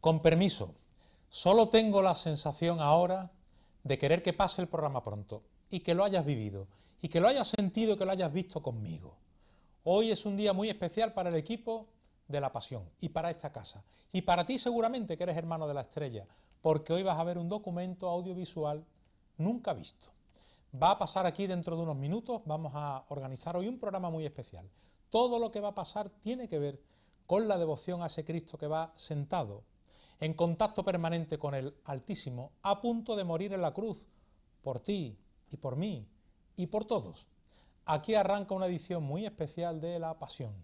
Con permiso, solo tengo la sensación ahora de querer que pase el programa pronto y que lo hayas vivido y que lo hayas sentido y que lo hayas visto conmigo. Hoy es un día muy especial para el equipo de La Pasión y para esta casa. Y para ti seguramente que eres hermano de La Estrella, porque hoy vas a ver un documento audiovisual nunca visto. Va a pasar aquí dentro de unos minutos, vamos a organizar hoy un programa muy especial. Todo lo que va a pasar tiene que ver con la devoción a ese Cristo que va sentado, en contacto permanente con el Altísimo, a punto de morir en la cruz, por ti y por mí y por todos. Aquí arranca una edición muy especial de La Pasión.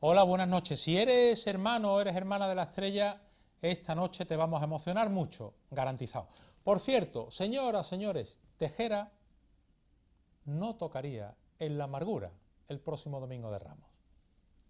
Hola, buenas noches. Si eres hermano o eres hermana de La Estrella, esta noche te vamos a emocionar mucho, garantizado. Por cierto, señoras, señores, Tejera no tocaría en La Amargura el próximo domingo de Ramos.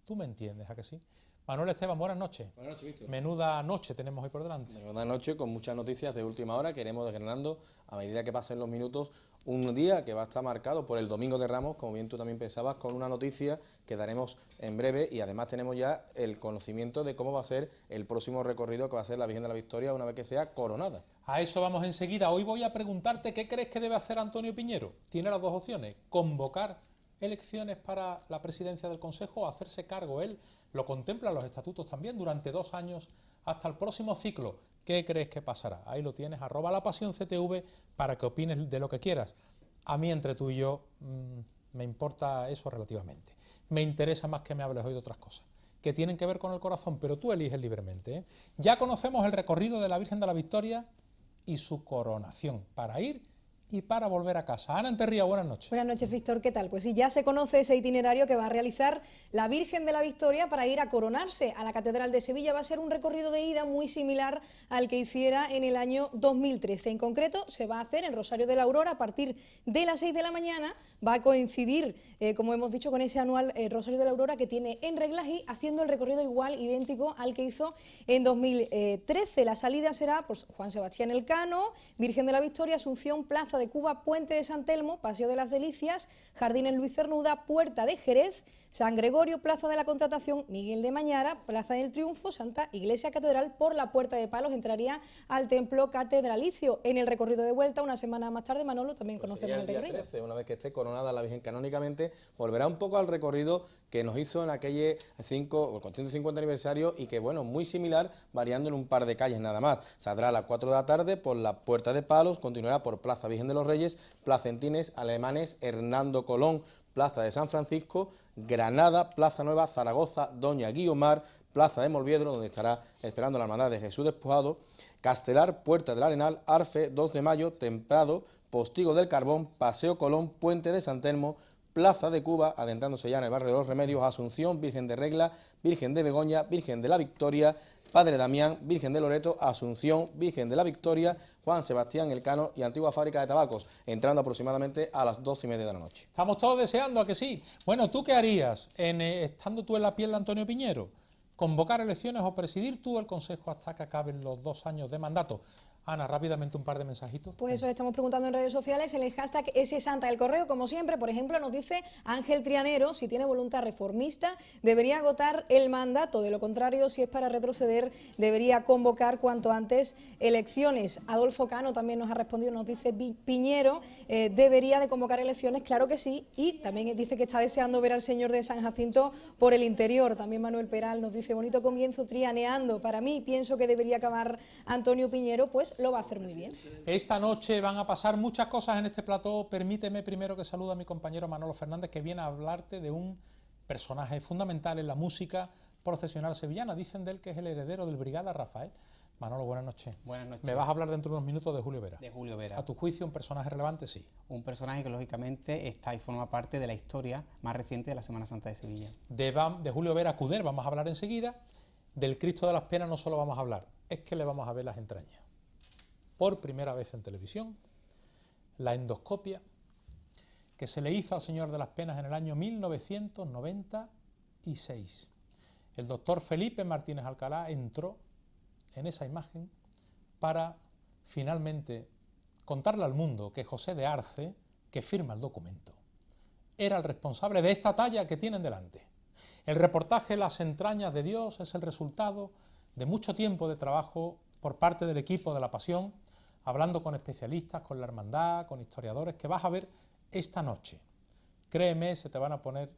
¿Tú me entiendes, a que sí? Manuel Esteban, buenas noches. Buenas noches, Víctor. Menuda noche tenemos hoy por delante. Menuda noche con muchas noticias de última hora que iremos desgranando a medida que pasen los minutos. Un día que va a estar marcado por el Domingo de Ramos, como bien tú también pensabas, con una noticia que daremos en breve, y además tenemos ya el conocimiento de cómo va a ser el próximo recorrido que va a hacer la Virgen de la Victoria una vez que sea coronada. A eso vamos enseguida. Hoy voy a preguntarte qué crees que debe hacer Antonio Piñero. Tiene las dos opciones: convocar elecciones para la presidencia del Consejo o hacerse cargo. Él lo contempla en los estatutos también durante 2 años hasta el próximo ciclo. ¿Qué crees que pasará? Ahí lo tienes, @lapasiónctv para que opines de lo que quieras. A mí, entre tú y yo, me importa eso relativamente. Me interesa más que me hables hoy de otras cosas, que tienen que ver con el corazón, pero tú eliges libremente, ¿eh? Ya conocemos el recorrido de la Virgen de la Victoria y su coronación, para ir y para volver a casa. Ana Enterría, buenas noches. Buenas noches, Víctor, ¿qué tal? Pues sí, ya se conoce ese itinerario que va a realizar la Virgen de la Victoria para ir a coronarse a la Catedral de Sevilla. Va a ser un recorrido de ida muy similar al que hiciera en el año 2013. En concreto, se va a hacer en Rosario de la Aurora a partir de las 6 de la mañana. Va a coincidir, como hemos dicho, con ese anual Rosario de la Aurora que tiene en reglas y haciendo el recorrido igual, idéntico al que hizo en 2013. La salida será pues, Juan Sebastián Elcano, Virgen de la Victoria, Asunción, Plaza de Cuba, Puente de San Telmo, Paseo de las Delicias, Jardines Luis Cernuda, Puerta de Jerez, San Gregorio, Plaza de la Contratación, Miguel de Mañara, Plaza del Triunfo, Santa Iglesia Catedral, por la Puerta de Palos entraría al Templo Catedralicio. En el recorrido de vuelta, una semana más tarde, Manolo, también conocemos el recorrido. 13, una vez que esté coronada la Virgen canónicamente, volverá un poco al recorrido que nos hizo en aquel 150 aniversario y que, bueno, muy similar, variando en un par de calles nada más. Saldrá a las 4 de la tarde por la Puerta de Palos, continuará por Plaza Virgen de los Reyes, Placentines, Alemanes, Hernando Colón, Plaza de San Francisco, Granada, Plaza Nueva, Zaragoza, Doña Guiomar, Plaza de Molviedro, donde estará esperando la Hermandad de Jesús Despojado, Castelar, Puerta del Arenal, Arfe, 2 de Mayo, Temprado, Postigo del Carbón, Paseo Colón, Puente de San Telmo, Plaza de Cuba, adentrándose ya en el barrio de los Remedios, Asunción, Virgen de Regla, Virgen de Begoña, Virgen de la Victoria, Padre Damián, Virgen de Loreto, Asunción, Virgen de la Victoria, Juan Sebastián Elcano y Antigua Fábrica de Tabacos, entrando aproximadamente a las 2:30 de la noche. Estamos todos deseando, ¿a que sí? Bueno, ¿tú qué harías estando tú en la piel de Antonio Piñero? ¿Convocar elecciones o presidir tú el Consejo hasta que acaben los 2 años de mandato? Ana, rápidamente un par de mensajitos. Pues eso estamos preguntando en redes sociales, en el hashtag @santa del correo, como siempre. Por ejemplo, nos dice Ángel Trianero, si tiene voluntad reformista, debería agotar el mandato, de lo contrario, si es para retroceder, debería convocar cuanto antes elecciones. Adolfo Cano también nos ha respondido, nos dice Piñero, debería de convocar elecciones, claro que sí, y también dice que está deseando ver al señor de San Jacinto por el interior. También Manuel Peral nos dice, bonito comienzo trianeando, para mí pienso que debería acabar Antonio Piñero, pues lo va a hacer muy bien. Esta noche van a pasar muchas cosas en este plató. Permíteme primero que salude a mi compañero Manolo Fernández, que viene a hablarte de un personaje fundamental en la música procesional sevillana. Dicen de él que es el heredero del Brigada Rafael. Manolo, buenas noches. Buenas noches. Me vas a hablar dentro de unos minutos de Julio Vera. De Julio Vera. A tu juicio, un personaje relevante, sí. Un personaje que lógicamente está y forma parte de la historia más reciente de la Semana Santa de Sevilla. De Julio Vera Cuder vamos a hablar enseguida. Del Cristo de las Penas no solo vamos a hablar, es que le vamos a ver las entrañas. Por primera vez en televisión, la endoscopia que se le hizo al Señor de las Penas en el año 1996. El doctor Felipe Martínez Alcalá entró en esa imagen para finalmente contarle al mundo que José de Arce, que firma el documento, era el responsable de esta talla que tienen delante. El reportaje Las entrañas de Dios es el resultado de mucho tiempo de trabajo por parte del equipo de La Pasión, hablando con especialistas, con la hermandad, con historiadores, que vas a ver esta noche. Créeme, se te van a poner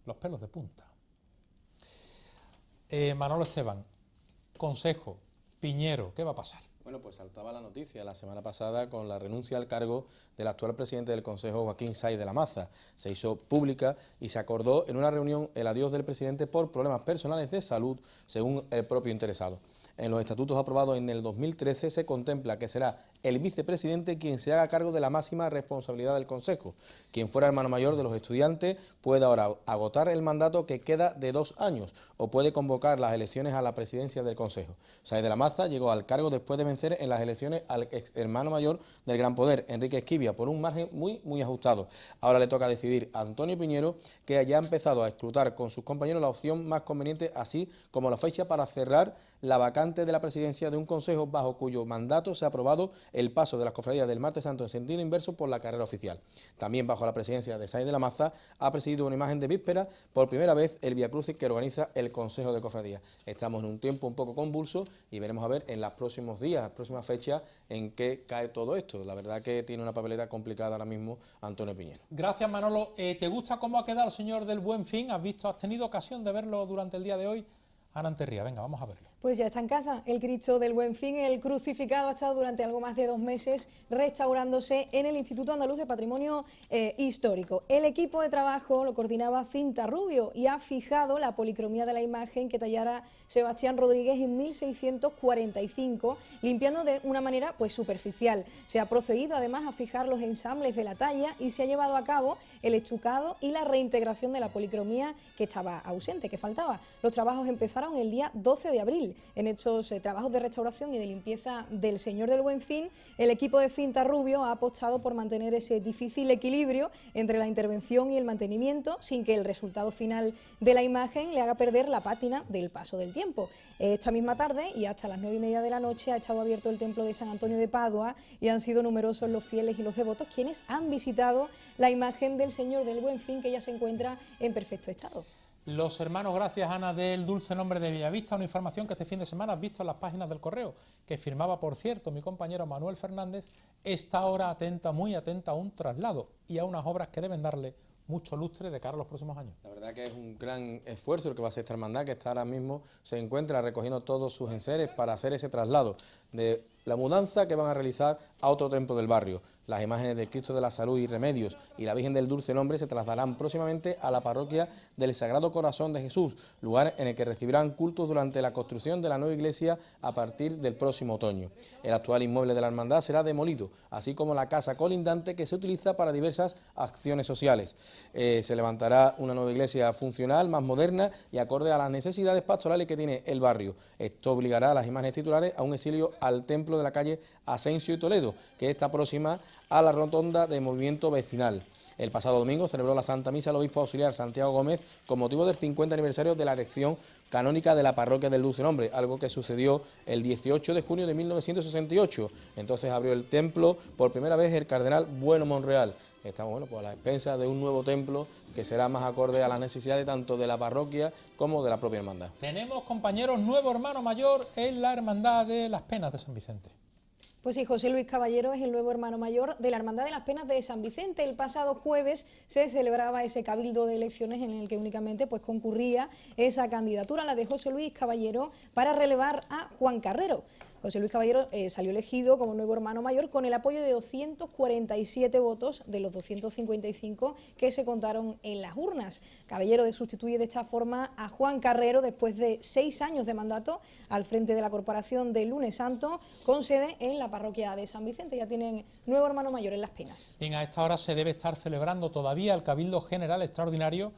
los pelos de punta. Manolo Esteban, Consejo, Piñero, ¿qué va a pasar? Bueno, pues saltaba la noticia la semana pasada con la renuncia al cargo del actual presidente del Consejo, Joaquín Saiz de la Maza. Se hizo pública y se acordó en una reunión el adiós del presidente por problemas personales de salud, según el propio interesado. En los estatutos aprobados en el 2013 se contempla que será el vicepresidente quien se haga cargo de la máxima responsabilidad del Consejo. Quien fuera hermano mayor de los estudiantes puede ahora agotar el mandato que queda de 2 años o puede convocar las elecciones a la presidencia del Consejo. Saiz de la Maza llegó al cargo después de vencer en las elecciones al ex hermano mayor del Gran Poder, Enrique Esquivia, por un margen muy ajustado. Ahora le toca decidir a Antonio Piñero, que ya ha empezado a escrutar con sus compañeros la opción más conveniente, así como la fecha para cerrar la vacante de la presidencia de un consejo bajo cuyo mandato se ha aprobado el paso de las cofradías del Martes Santo en sentido inverso por la carrera oficial. También bajo la presidencia de Saiz de la Maza ha presidido una imagen de víspera por primera vez el Vía Crucis que organiza el Consejo de Cofradías. Estamos en un tiempo un poco convulso y veremos a ver en los próximos días, las próximas fechas, en qué cae todo esto. La verdad que tiene una papeleta complicada ahora mismo Antonio Piñero. Gracias, Manolo. ¿Te gusta cómo ha quedado el señor del Buen Fin? ¿Has tenido ocasión de verlo durante el día de hoy? Ana Enterría, venga, vamos a verlo. Pues ya está en casa. El Cristo del Buen Fin, el crucificado, ha estado durante algo más de 2 meses restaurándose en el Instituto Andaluz de Patrimonio Histórico. El equipo de trabajo lo coordinaba Cinta Rubio y ha fijado la policromía de la imagen que tallara Sebastián Rodríguez en 1645, limpiando de una manera pues superficial. Se ha procedido además a fijar los ensambles de la talla y se ha llevado a cabo el estucado y la reintegración de la policromía que estaba ausente, que faltaba. Los trabajos empezaron el día 12 de abril. En estos trabajos de restauración y de limpieza del Señor del Buen Fin, el equipo de Cinta Rubio ha apostado por mantener ese difícil equilibrio entre la intervención y el mantenimiento, sin que el resultado final de la imagen le haga perder la pátina del paso del tiempo. Esta misma tarde y hasta las 9:30 de la noche ha estado abierto el templo de San Antonio de Padua y han sido numerosos los fieles y los devotos quienes han visitado la imagen del Señor del Buen Fin, que ya se encuentra en perfecto estado. Los hermanos, gracias Ana, del Dulce Nombre de Bellavista, una información que este fin de semana has visto en las páginas del Correo, que firmaba, por cierto, mi compañero Manuel Fernández, está ahora atenta, muy atenta a un traslado y a unas obras que deben darle mucho lustre de cara a los próximos años. La verdad que es un gran esfuerzo el que va a hacer esta hermandad, que está ahora mismo, se encuentra recogiendo todos sus enseres para hacer ese traslado de la mudanza que van a realizar a otro templo del barrio. Las imágenes del Cristo de la Salud y Remedios y la Virgen del Dulce Nombre se trasladarán próximamente a la parroquia del Sagrado Corazón de Jesús, lugar en el que recibirán cultos durante la construcción de la nueva iglesia a partir del próximo otoño. El actual inmueble de la hermandad será demolido, así como la casa colindante que se utiliza para diversas acciones sociales. Se levantará una nueva iglesia funcional, más moderna y acorde a las necesidades pastorales que tiene el barrio. Esto obligará a las imágenes titulares a un exilio al templo de la calle Asensio y Toledo, que está próxima a la rotonda de movimiento vecinal. El pasado domingo celebró la Santa Misa el obispo auxiliar Santiago Gómez con motivo del 50 aniversario de la erección canónica de la parroquia del Dulce Nombre, algo que sucedió el 18 de junio de 1968. Entonces abrió el templo por primera vez el cardenal Bueno Monreal. Estamos pues a la expensa de un nuevo templo que será más acorde a las necesidades tanto de la parroquia como de la propia hermandad. Tenemos, compañeros, nuevo hermano mayor en la Hermandad de las Penas de San Vicente. Pues sí, José Luis Caballero es el nuevo hermano mayor de la Hermandad de las Penas de San Vicente. El pasado jueves se celebraba ese cabildo de elecciones en el que únicamente pues concurría esa candidatura, la de José Luis Caballero, para relevar a Juan Carrero. José Luis Caballero salió elegido como nuevo hermano mayor con el apoyo de 247 votos de los 255 que se contaron en las urnas. Caballero sustituye de esta forma a Juan Carrero después de 6 años de mandato al frente de la Corporación del Lunes Santo, con sede en la parroquia de San Vicente. Ya tienen nuevo hermano mayor en Las Penas. Bien, a esta hora se debe estar celebrando todavía el Cabildo General Extraordinario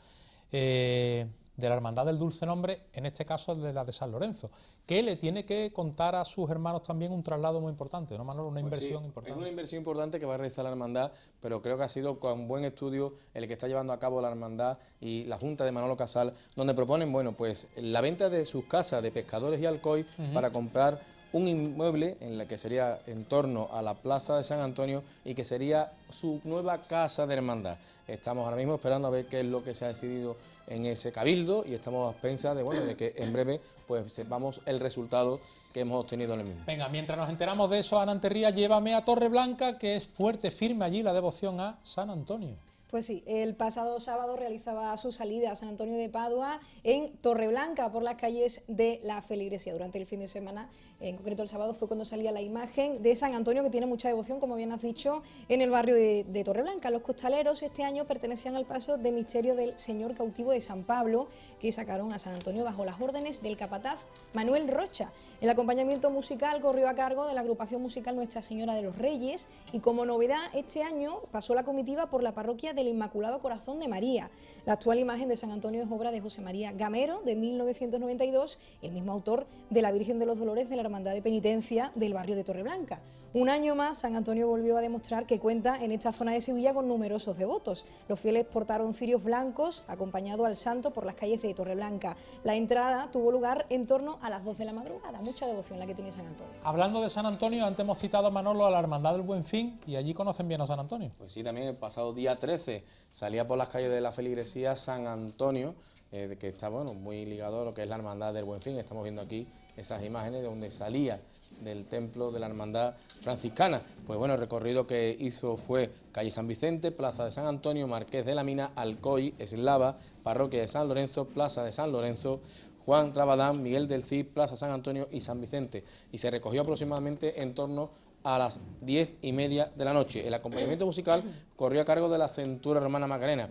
de la Hermandad del Dulce Nombre, en este caso de la de San Lorenzo, que le tiene que contar a sus hermanos también un traslado muy importante, ¿no, Manolo? Una inversión importante. Es una inversión importante que va a realizar la hermandad, pero creo que ha sido con buen estudio el que está llevando a cabo la hermandad y la Junta de Manolo Casal, donde proponen, bueno, pues la venta de sus casas de Pescadores y Alcoy para comprar un inmueble en la que sería en torno a la Plaza de San Antonio y que sería su nueva casa de hermandad. Estamos ahora mismo esperando a ver qué es lo que se ha decidido en ese cabildo y estamos a expensas de, bueno, de que en breve pues sepamos el resultado que hemos obtenido en el mismo. Venga, mientras nos enteramos de eso, Ana Anterría, llévame a Torreblanca, que es fuerte, firme allí la devoción a San Antonio. Pues sí, el pasado sábado realizaba su salida a San Antonio de Padua en Torreblanca por las calles de la feligresía. Durante el fin de semana, en concreto el sábado, fue cuando salía la imagen de San Antonio, que tiene mucha devoción, como bien has dicho, en el barrio de Torreblanca. Los costaleros este año pertenecían al paso de misterio del Señor Cautivo de San Pablo, que sacaron a San Antonio bajo las órdenes del capataz Manuel Rocha. El acompañamiento musical corrió a cargo de la agrupación musical Nuestra Señora de los Reyes y como novedad este año pasó la comitiva por la parroquia del Inmaculado Corazón de María. La actual imagen de San Antonio es obra de José María Gamero, de 1992, el mismo autor de la Virgen de los Dolores de la Hermandad de Penitencia del barrio de Torreblanca. Un año más, San Antonio volvió a demostrar que cuenta en esta zona de Sevilla con numerosos devotos. Los fieles portaron cirios blancos, acompañado al santo por las calles de Torreblanca. La entrada tuvo lugar en torno a las 2 de la madrugada. Mucha devoción la que tiene San Antonio. Hablando de San Antonio, antes hemos citado a Manolo a la Hermandad del Buen Fin y allí conocen bien a San Antonio. Pues sí, también el pasado día 13 salía por las calles de la feligresía San Antonio, que está, bueno, muy ligado a lo que es la Hermandad del Buen Fin. Estamos viendo aquí esas imágenes de donde salía del templo de la hermandad franciscana. Pues bueno, el recorrido que hizo fue calle San Vicente, plaza de San Antonio, Marqués de la Mina, Alcoy, Eslava, parroquia de San Lorenzo, plaza de San Lorenzo, Juan Rabadán, Miguel del Cid, Plaza San Antonio y San Vicente, y se recogió aproximadamente en torno a las 10:30 de la noche. El acompañamiento musical corrió a cargo de la Centura Romana Macarena.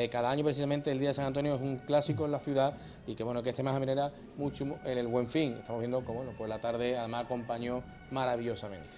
Cada año precisamente el Día de San Antonio es un clásico en la ciudad y que bueno, que este más manera mucho en el Buen Fin. Estamos viendo cómo bueno, pues la tarde además acompañó maravillosamente.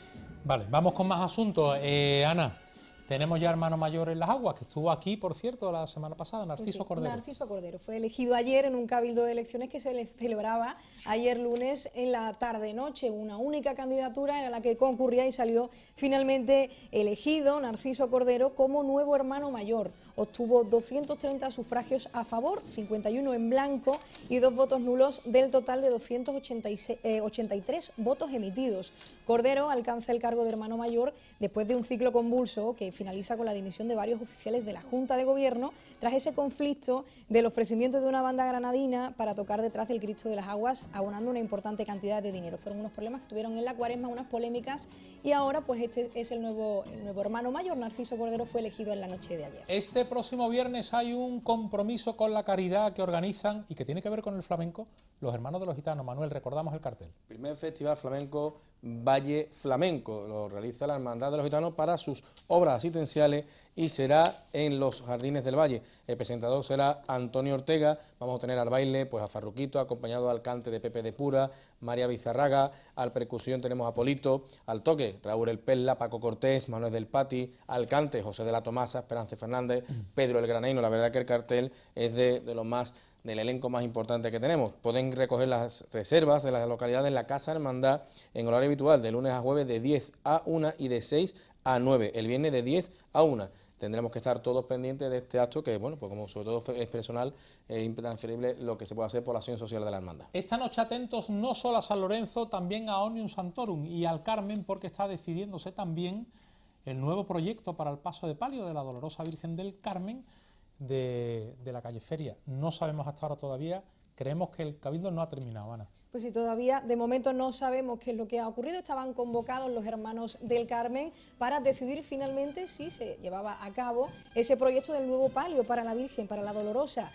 Vale, vamos con más asuntos. Ana, tenemos ya hermano mayor en las aguas, que estuvo aquí, por cierto, la semana pasada, Narciso Sí, Cordero. Narciso Cordero fue elegido ayer en un cabildo de elecciones que se le celebraba ayer lunes en la tarde-noche, una única candidatura en la que concurría y salió finalmente elegido Narciso Cordero como nuevo hermano mayor. Obtuvo 230 sufragios a favor, 51 en blanco y 2 votos nulos del total de 283 votos emitidos. Cordero alcanza el cargo de hermano mayor después de un ciclo convulso que finaliza con la dimisión de varios oficiales de la Junta de Gobierno tras ese conflicto del ofrecimiento de una banda granadina para tocar detrás del Cristo de las Aguas, abonando una importante cantidad de dinero. Fueron unos problemas que tuvieron en la Cuaresma, unas polémicas, y ahora pues este es el nuevo hermano mayor. Narciso Cordero fue elegido en la noche de ayer. Este próximo viernes hay un compromiso con la caridad que organizan y que tiene que ver con el flamenco, los hermanos de los gitanos. Manuel, recordamos el cartel. Primer festival flamenco Valle Flamenco, lo realiza la Hermandad de los Gitanos para sus obras asistenciales y será en los Jardines del Valle. El presentador será Antonio Ortega. Vamos a tener al baile pues a Farruquito, acompañado al cante de Pepe de Pura, María Bizarraga, al percusión tenemos a Polito, al toque Raúl El Perla, Paco Cortés, Manuel del Pati, al cante José de la Tomasa, Esperanza Fernández, Pedro el Graneino. La verdad que el cartel es de los más del elenco más importante que tenemos. Pueden recoger las reservas de las localidades en la Casa Hermandad en horario habitual, de lunes a jueves de 10 a 1 y de 6 a 9, el viernes de 10 a 1. Tendremos que estar todos pendientes de este acto que, bueno, pues como sobre todo es personal, es intransferible lo que se puede hacer por la acción social de la hermandad. Esta noche atentos no solo a San Lorenzo, también a Omnium Santorum y al Carmen, porque está decidiéndose también el nuevo proyecto para el paso de palio de la Dolorosa Virgen del Carmen, de la calle Feria. No sabemos hasta ahora todavía, creemos que el cabildo no ha terminado, Ana. Pues sí, todavía de momento no sabemos qué es lo que ha ocurrido. Estaban convocados los hermanos del Carmen para decidir finalmente si se llevaba a cabo ese proyecto del nuevo palio para la Virgen, para la Dolorosa.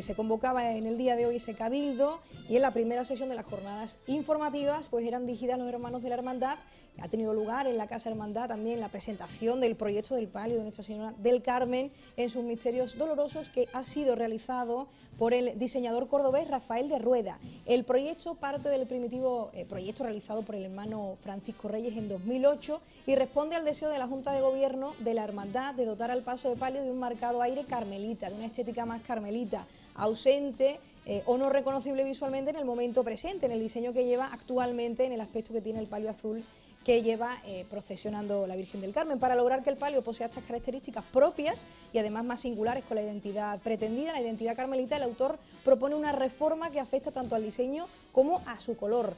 Se convocaba en el día de hoy ese cabildo y en la primera sesión de las jornadas informativas pues eran dirigidas a los hermanos de la hermandad. Ha tenido lugar en la Casa Hermandad también la presentación del proyecto del palio de Nuestra Señora del Carmen en sus misterios dolorosos, que ha sido realizado por el diseñador cordobés Rafael de Rueda. El proyecto parte del primitivo proyecto realizado por el hermano Francisco Reyes en 2008 y responde al deseo de la Junta de Gobierno de la Hermandad de dotar al paso de palio de un marcado aire carmelita, de una estética más carmelita, ausente o no reconocible visualmente en el momento presente, en el diseño que lleva actualmente, en el aspecto que tiene el palio azul que lleva procesionando la Virgen del Carmen. Para lograr que el palio posea estas características propias y además más singulares con la identidad pretendida, la identidad carmelita, el autor propone una reforma que afecta tanto al diseño como a su color.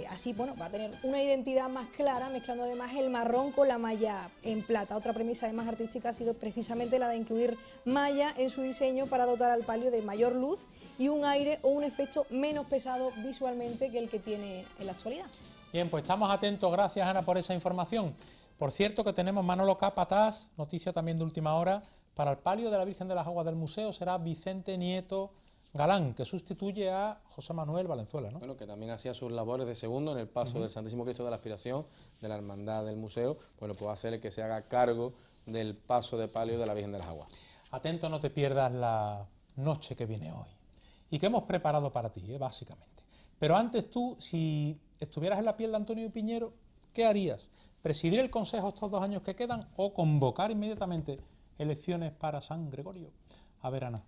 Así, bueno, va a tener una identidad más clara, mezclando además el marrón con la malla en plata. Otra premisa además artística ha sido precisamente la de incluir malla en su diseño para dotar al palio de mayor luz y un aire o un efecto menos pesado visualmente que el que tiene en la actualidad. Bien, pues estamos atentos, gracias Ana por esa información. Por cierto que tenemos Manolo Capataz, noticia también de última hora, para el palio de la Virgen de las Aguas del Museo será Vicente Nieto Galán, que sustituye a José Manuel Valenzuela, ¿no? Bueno, que también hacía sus labores de segundo en el paso del Santísimo Cristo de la Aspiración de la Hermandad del Museo. Bueno, pues va a ser el que se haga cargo del paso de palio de la Virgen de las Aguas. Atento, no te pierdas la noche que viene hoy y que hemos preparado para ti, básicamente. Pero antes tú, si estuvieras en la piel de Antonio Piñero, ¿qué harías? ¿Presidir el Consejo estos 2 años que quedan o convocar inmediatamente elecciones para San Gregorio? A ver, Ana.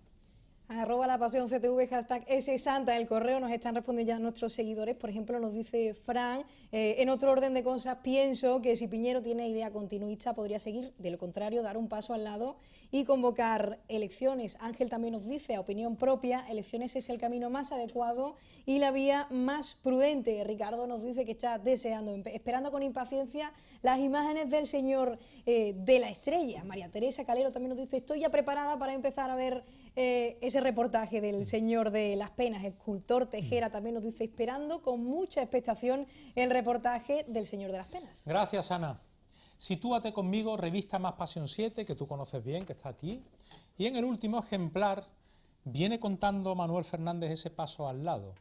@lapasiónctv, hashtag @santa el correo, nos están respondiendo ya nuestros seguidores. Por ejemplo, nos dice Fran, en otro orden de cosas, pienso que si Piñero tiene idea continuista podría seguir, de lo contrario dar un paso al lado y convocar elecciones. Ángel también nos dice, a opinión propia, elecciones es el camino más adecuado y la vía más prudente. Ricardo nos dice que está deseando, esperando con impaciencia las imágenes del Señor de la Estrella. María Teresa Calero también nos dice, estoy ya preparada para empezar a ver ese reportaje del Señor de las Penas. Escultor Tejera también nos dice, esperando con mucha expectación el reportaje del Señor de las Penas. Gracias, Ana. Sitúate conmigo, revista Más Pasión 7, que tú conoces bien, que está aquí. Y en el último ejemplar viene contando Manuel Fernández ese paso al lado.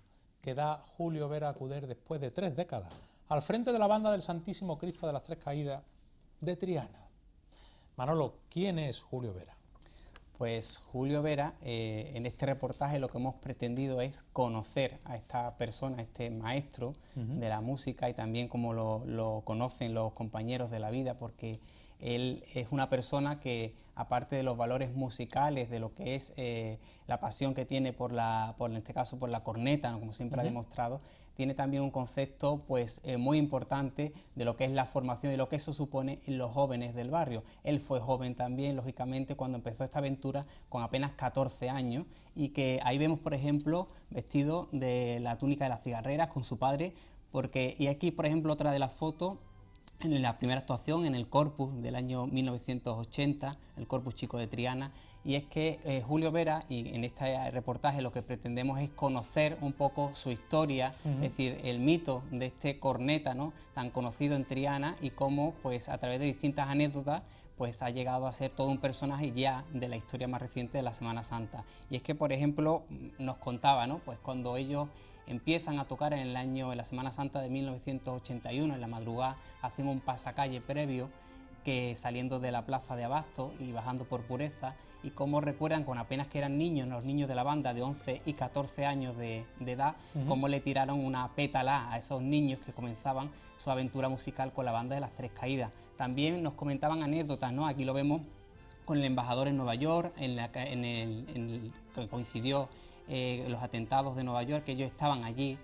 que da Julio Vera Cuder después de 3 décadas al frente de la banda del Santísimo Cristo de las Tres Caídas de Triana. Manolo, ¿quién es Julio Vera? Pues Julio Vera, en este reportaje lo que hemos pretendido es conocer a esta persona, a este maestro de la música, y también como lo conocen los compañeros de la vida, porque él es una persona que, aparte de los valores musicales, de lo que es la pasión que tiene en este caso por la corneta, ¿no?, como siempre ha demostrado, tiene también un concepto pues muy importante de lo que es la formación y lo que eso supone en los jóvenes del barrio. Él fue joven también, lógicamente, cuando empezó esta aventura con apenas 14 años, y que ahí vemos, por ejemplo, vestido de la túnica de las cigarreras con su padre, y aquí, por ejemplo, otra de las fotos, en la primera actuación en el Corpus del año 1980, el Corpus Chico de Triana, y es que Julio Vera, y en este reportaje lo que pretendemos es conocer un poco su historia, es decir, el mito de este corneta, ¿no?, tan conocido en Triana, y cómo pues a través de distintas anécdotas pues ha llegado a ser todo un personaje ya de la historia más reciente de la Semana Santa. Y es que, por ejemplo, nos contaba, ¿no?, pues cuando ellos empiezan a tocar en la Semana Santa de 1981, en la madrugada, hacen un pasacalle previo, que saliendo de la plaza de Abasto y bajando por Pureza, y cómo recuerdan con apenas que eran niños, los niños de la banda de 11 y 14 años de edad, cómo le tiraron una pétala a esos niños que comenzaban su aventura musical con la banda de las Tres Caídas. También nos comentaban anécdotas, ¿no? Aquí lo vemos con el embajador en Nueva York, que coincidió los atentados de Nueva York, que ellos estaban allí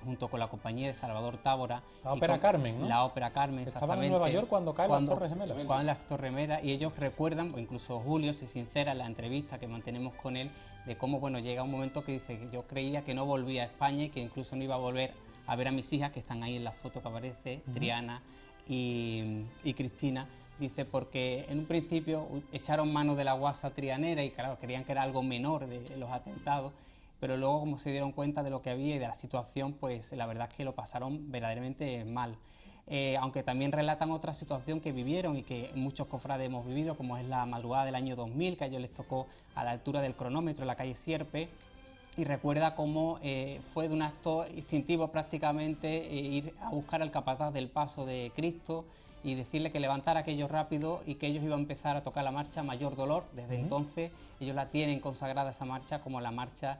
junto con la compañía de Salvador Tábora. La ópera Carmen, ¿no? La ópera Carmen, exactamente. Estaban en Nueva York cuando caen las Torres Gemelas. Cuando las Torres Gemelas, y ellos recuerdan, o incluso Julio se sincera en la entrevista que mantenemos con él, de cómo, bueno, llega un momento que dice que yo creía que no volvía a España y que incluso no iba a volver a ver a mis hijas, que están ahí en la foto que aparece, Triana y Cristina. Dice, porque en un principio echaron mano de la guasa trianera y claro, querían que era algo menor de los atentados, pero luego como se dieron cuenta de lo que había y de la situación, pues la verdad es que lo pasaron verdaderamente mal. Aunque también relatan otra situación que vivieron y que muchos cofrades hemos vivido, como es la madrugada del año 2000, que a ellos les tocó a la altura del cronómetro en la calle Sierpe, y recuerda cómo fue de un acto instintivo prácticamente ir a buscar al capataz del Paso de Cristo y decirle que levantara aquello rápido y que ellos iban a empezar a tocar la marcha Mayor Dolor. Desde entonces ellos la tienen consagrada, esa marcha, como la marcha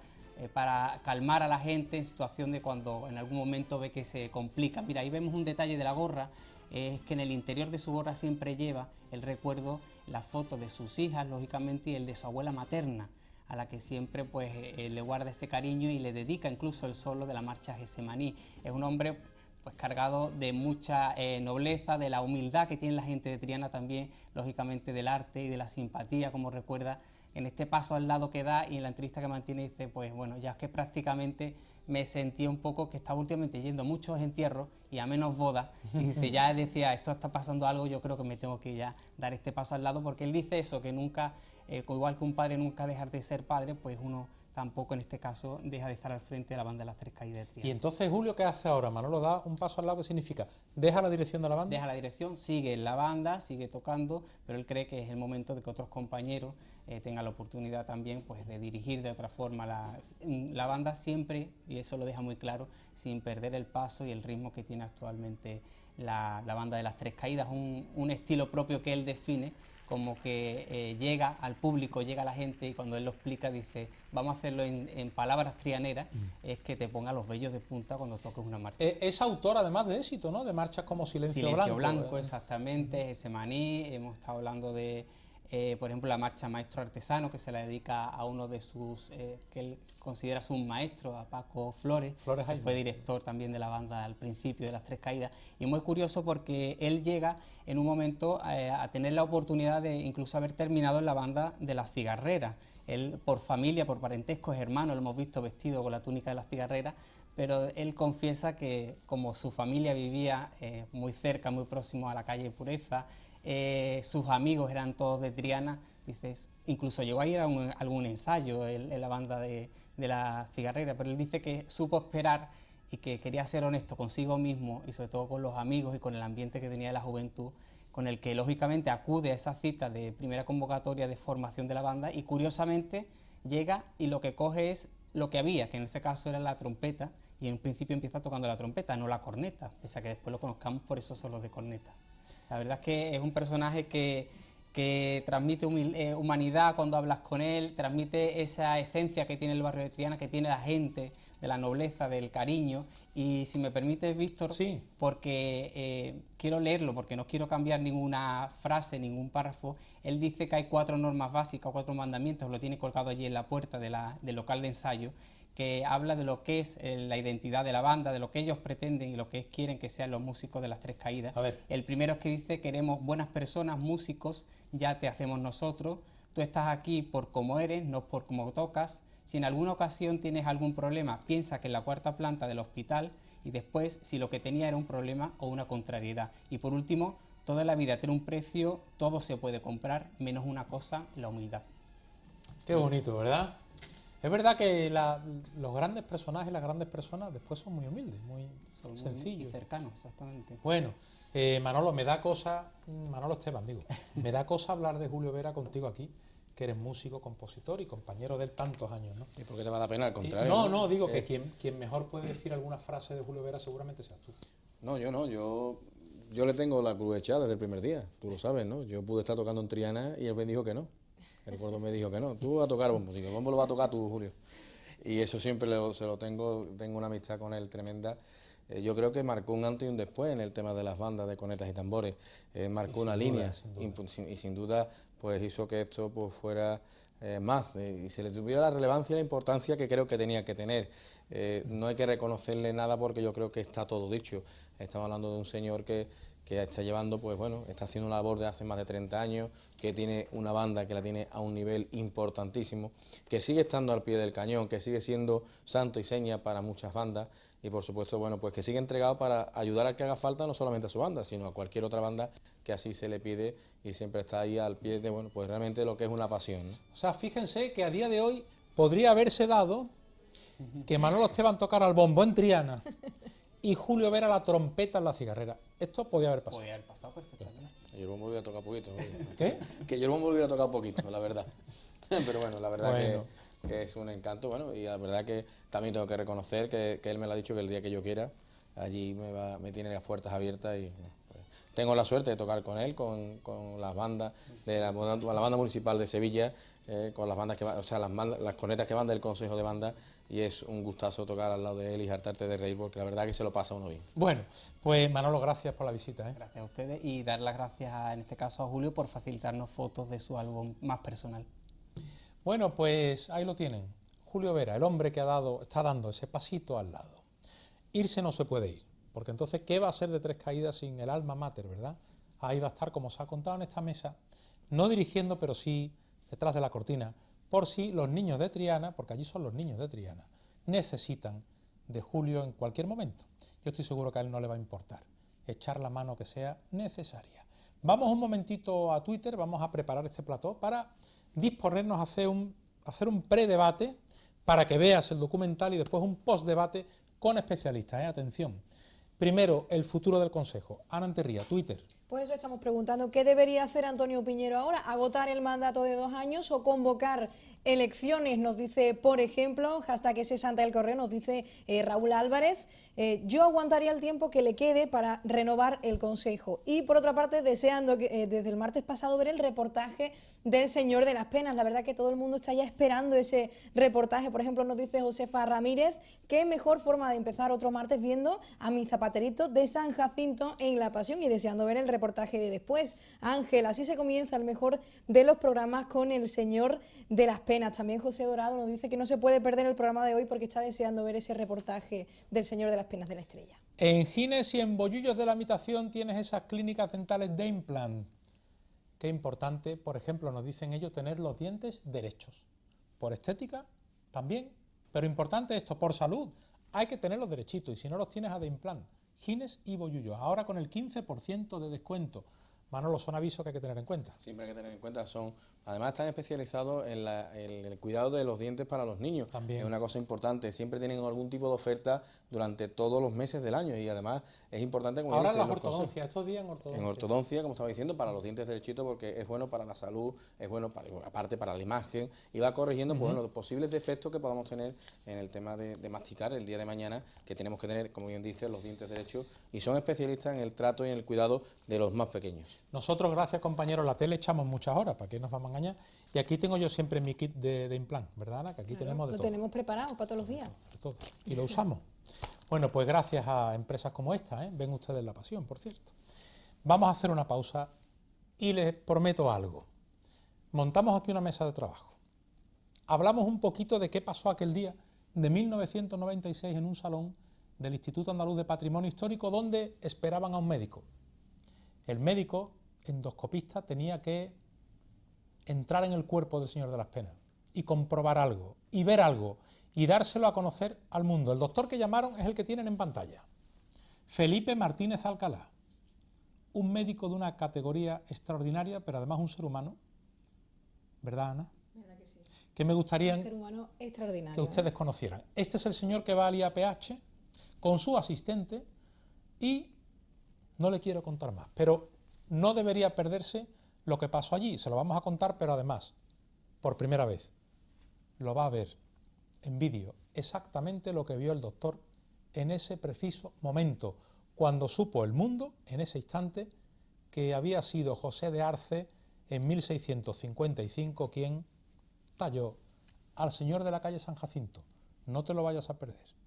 para calmar a la gente en situación de cuando en algún momento ve que se complica. Mira, ahí vemos un detalle de la gorra, es que en el interior de su gorra siempre lleva el recuerdo, la foto de sus hijas, lógicamente, y el de su abuela materna, a la que siempre pues le guarda ese cariño y le dedica incluso el solo de la marcha Gesemaní. Es un hombre pues cargado de mucha nobleza, de la humildad que tiene la gente de Triana también, lógicamente del arte y de la simpatía, como recuerda en este paso al lado que da, y en la entrevista que mantiene dice, pues bueno, ya es que prácticamente me sentía un poco que estaba últimamente yendo a muchos entierros y a menos bodas, y dice, ya decía, esto está pasando algo, yo creo que me tengo que ya dar este paso al lado, porque él dice eso, que nunca, igual que un padre nunca dejar de ser padre, pues uno tampoco en este caso deja de estar al frente de la banda de las Tres Caídas de Triana. Y entonces, Julio, ¿qué hace ahora? Manolo da un paso al lado, ¿qué significa? ¿Deja la dirección de la banda? Deja la dirección, sigue en la banda, sigue tocando, pero él cree que es el momento de que otros compañeros tengan la oportunidad también pues, de dirigir de otra forma la banda, siempre, y eso lo deja muy claro, sin perder el paso y el ritmo que tiene actualmente la banda de las Tres Caídas, un estilo propio que él define, como que llega al público, llega a la gente, y cuando él lo explica dice, vamos a hacerlo en palabras trianeras, es que te ponga los vellos de punta cuando toques una marcha. Es autor además de éxito, ¿no? De marchas como Silencio Blanco. Exactamente, Gesemaní, hemos estado hablando de, por ejemplo, la marcha Maestro Artesano, que se la dedica a uno de sus, que él considera su maestro, a Paco Flores, que fue director también de la banda al principio de las Tres Caídas, y muy curioso porque él llega en un momento a tener la oportunidad de incluso haber terminado en la banda de las Cigarreras. Él, por familia, por parentesco, es hermano, lo hemos visto vestido con la túnica de las Cigarreras, pero él confiesa que como su familia vivía muy cerca, muy próximo a la calle Pureza, sus amigos eran todos de Triana, dices, incluso llegó a ir a algún ensayo en la banda de la Cigarrera, pero él dice que supo esperar y que quería ser honesto consigo mismo y sobre todo con los amigos y con el ambiente que tenía de la juventud, con el que lógicamente acude a esa cita de primera convocatoria de formación de la banda, y curiosamente llega y lo que coge es lo que había, que en ese caso era la trompeta, y en un principio empieza tocando la trompeta, no la corneta, pese a que después lo conozcamos por esos solos de corneta. La verdad es que es un personaje que transmite humanidad cuando hablas con él, transmite esa esencia que tiene el barrio de Triana, que tiene la gente, de la nobleza, del cariño. Y si me permites, Víctor, sí, porque quiero leerlo, porque no quiero cambiar ninguna frase, ningún párrafo. Él dice que hay 4 normas básicas, 4 mandamientos, lo tiene colgado allí en la puerta del local de ensayo, que habla de lo que es la identidad de la banda, de lo que ellos pretenden y lo que quieren que sean los músicos de Las Tres Caídas. A ver. El primero es que dice: queremos buenas personas, músicos, ya te hacemos nosotros, tú estás aquí por cómo eres, no por cómo tocas. Si en alguna ocasión tienes algún problema, piensa que en la 4ª planta del hospital, y después si lo que tenía era un problema o una contrariedad. Y por último, toda la vida tiene un precio, todo se puede comprar, menos una cosa, la humildad. Qué bonito, ¿verdad? Es verdad que los grandes personajes, las grandes personas después son muy humildes, muy sencillos. Y cercanos, exactamente. Bueno, Manolo, Manolo Esteban, me da cosa hablar de Julio Vera contigo aquí, que eres músico, compositor y compañero de él tantos años, ¿no? ¿Y por qué te va a dar pena? Al contrario. No, digo que quien mejor puede decir alguna frase de Julio Vera seguramente seas tú. No, yo no, yo le tengo la cruz echada desde el primer día, tú lo sabes, ¿no? Yo pude estar tocando en Triana y él me dijo que no. El gordo me dijo que no, tú vas a tocar bombo, digo, el bombo lo vas a tocar tú, Julio. Y eso siempre se lo tengo una amistad con él tremenda. Yo creo que marcó un antes y un después en el tema de las bandas de cornetas y tambores. Marcó una línea y sin duda pues hizo que esto pues fuera más y se le tuviera la relevancia y la importancia que creo que tenía que tener. No hay que reconocerle nada porque yo creo que está todo dicho. Estamos hablando de un señor que está llevando, pues bueno, está haciendo una labor de hace más de 30 años, que tiene una banda que la tiene a un nivel importantísimo, que sigue estando al pie del cañón, que sigue siendo santo y seña para muchas bandas y por supuesto, bueno, pues que sigue entregado para ayudar al que haga falta, no solamente a su banda, sino a cualquier otra banda que así se le pide y siempre está ahí al pie de, bueno, pues realmente lo que es una pasión, ¿no? O sea, fíjense que a día de hoy podría haberse dado que Manolo Esteban tocara el bombo en Triana y Julio Vera la trompeta en La Cigarrera. Esto podía haber pasado. Podía haber pasado perfectamente. Yo el bombo volví a tocar poquito. ¿Qué? Que yo el bombo volví a tocar poquito, la verdad. Pero bueno, la verdad que es un encanto, bueno, y la verdad que también tengo que reconocer que él me lo ha dicho que el día que yo quiera, allí me tiene las puertas abiertas y bueno, pues, tengo la suerte de tocar con él, con las bandas de la banda municipal de Sevilla, con las bandas que van, o sea, las cornetas que van del Consejo de Banda, y es un gustazo tocar al lado de él y hartarte de reír porque la verdad que se lo pasa uno bien. Bueno, pues Manolo, gracias por la visita, ¿eh? Gracias a ustedes y dar las gracias en este caso a Julio por facilitarnos fotos de su álbum más personal. Bueno, pues ahí lo tienen. Julio Vera, el hombre que está dando ese pasito al lado. Irse no se puede ir, porque entonces, ¿qué va a ser de Tres Caídas sin el alma mater, verdad? Ahí va a estar, como se ha contado en esta mesa, no dirigiendo, pero sí detrás de la cortina, por si los niños de Triana, porque allí son los niños de Triana, necesitan de Julio en cualquier momento. Yo estoy seguro que a él no le va a importar echar la mano que sea necesaria. Vamos un momentito a Twitter, vamos a preparar este plató para disponernos a hacer un predebate para que veas el documental y después un postdebate con especialistas. Atención. Primero, el futuro del Consejo. Ana Anterría, Twitter. Pues eso estamos preguntando, ¿qué debería hacer Antonio Piñero ahora? ¿Agotar el mandato de 2 años o convocar elecciones? Nos dice, por ejemplo, hashtag ese Santa del Correo, nos dice Raúl Álvarez. Yo aguantaría el tiempo que le quede para renovar el Consejo. Y por otra parte, deseando desde el martes pasado ver el reportaje del Señor de las Penas. La verdad que todo el mundo está ya esperando ese reportaje. Por ejemplo, nos dice Josefa Ramírez, qué mejor forma de empezar otro martes viendo a mi zapaterito de San Jacinto en La Pasión y deseando ver el reportaje de después. Ángel, así se comienza el mejor de los programas con el Señor de las Penas. También José Dorado nos dice que no se puede perder el programa de hoy porque está deseando ver ese reportaje del Señor de las Penas de la Estrella. En Gines y en Bollullos de la Habitación tienes esas clínicas dentales de implant. Qué importante, por ejemplo, nos dicen ellos, tener los dientes derechos. Por estética también, pero importante esto, por salud. Hay que tenerlos derechitos y si no los tienes a de implant. Gines y Bollullos, ahora con el 15% de descuento. Manolo, son avisos que hay que tener en cuenta. Siempre hay que tener en cuenta, además están especializados en el cuidado de los dientes para los niños. También. Es una cosa importante, siempre tienen algún tipo de oferta durante todos los meses del año y además es importante, como Ahora dice, las los consejos. ortodoncias, estos días en ortodoncia. En ortodoncia, como estaba diciendo, para los dientes derechitos, porque es bueno para la salud, es bueno aparte para la imagen, y va corrigiendo pues, bueno, los posibles defectos que podamos tener en el tema de masticar el día de mañana, que tenemos que tener, como bien dice, los dientes derechos, y son especialistas en el trato y en el cuidado de los más pequeños. Nosotros, gracias compañeros, la tele echamos muchas horas, ¿para qué nos vamos a engañar? Y aquí tengo yo siempre mi kit de implant, ¿verdad, Ana? Que aquí tenemos de Lo todo. tenemos preparado para todos los días. De todo. Y lo usamos. Bueno, pues gracias a empresas como esta, ven ustedes la pasión, por cierto. Vamos a hacer una pausa y les prometo algo. Montamos aquí una mesa de trabajo. Hablamos un poquito de qué pasó aquel día de 1996 en un salón del Instituto Andaluz de Patrimonio Histórico donde esperaban a un médico. El médico, endoscopista, tenía que entrar en el cuerpo del Señor de las Penas y comprobar algo, y ver algo, y dárselo a conocer al mundo. El doctor que llamaron es el que tienen en pantalla. Felipe Martínez Alcalá, un médico de una categoría extraordinaria, pero además un ser humano, ¿verdad, Ana? ¿Verdad que sí? Que me gustaría Un ser humano extraordinario. que ustedes conocieran. Este es el señor que va al IAPH con su asistente y no le quiero contar más, pero no debería perderse lo que pasó allí. Se lo vamos a contar, pero además, por primera vez, lo va a ver en vídeo exactamente lo que vio el doctor en ese preciso momento, cuando supo el mundo, en ese instante, que había sido José de Arce en 1655 quien talló al señor de la calle San Jacinto. No te lo vayas a perder.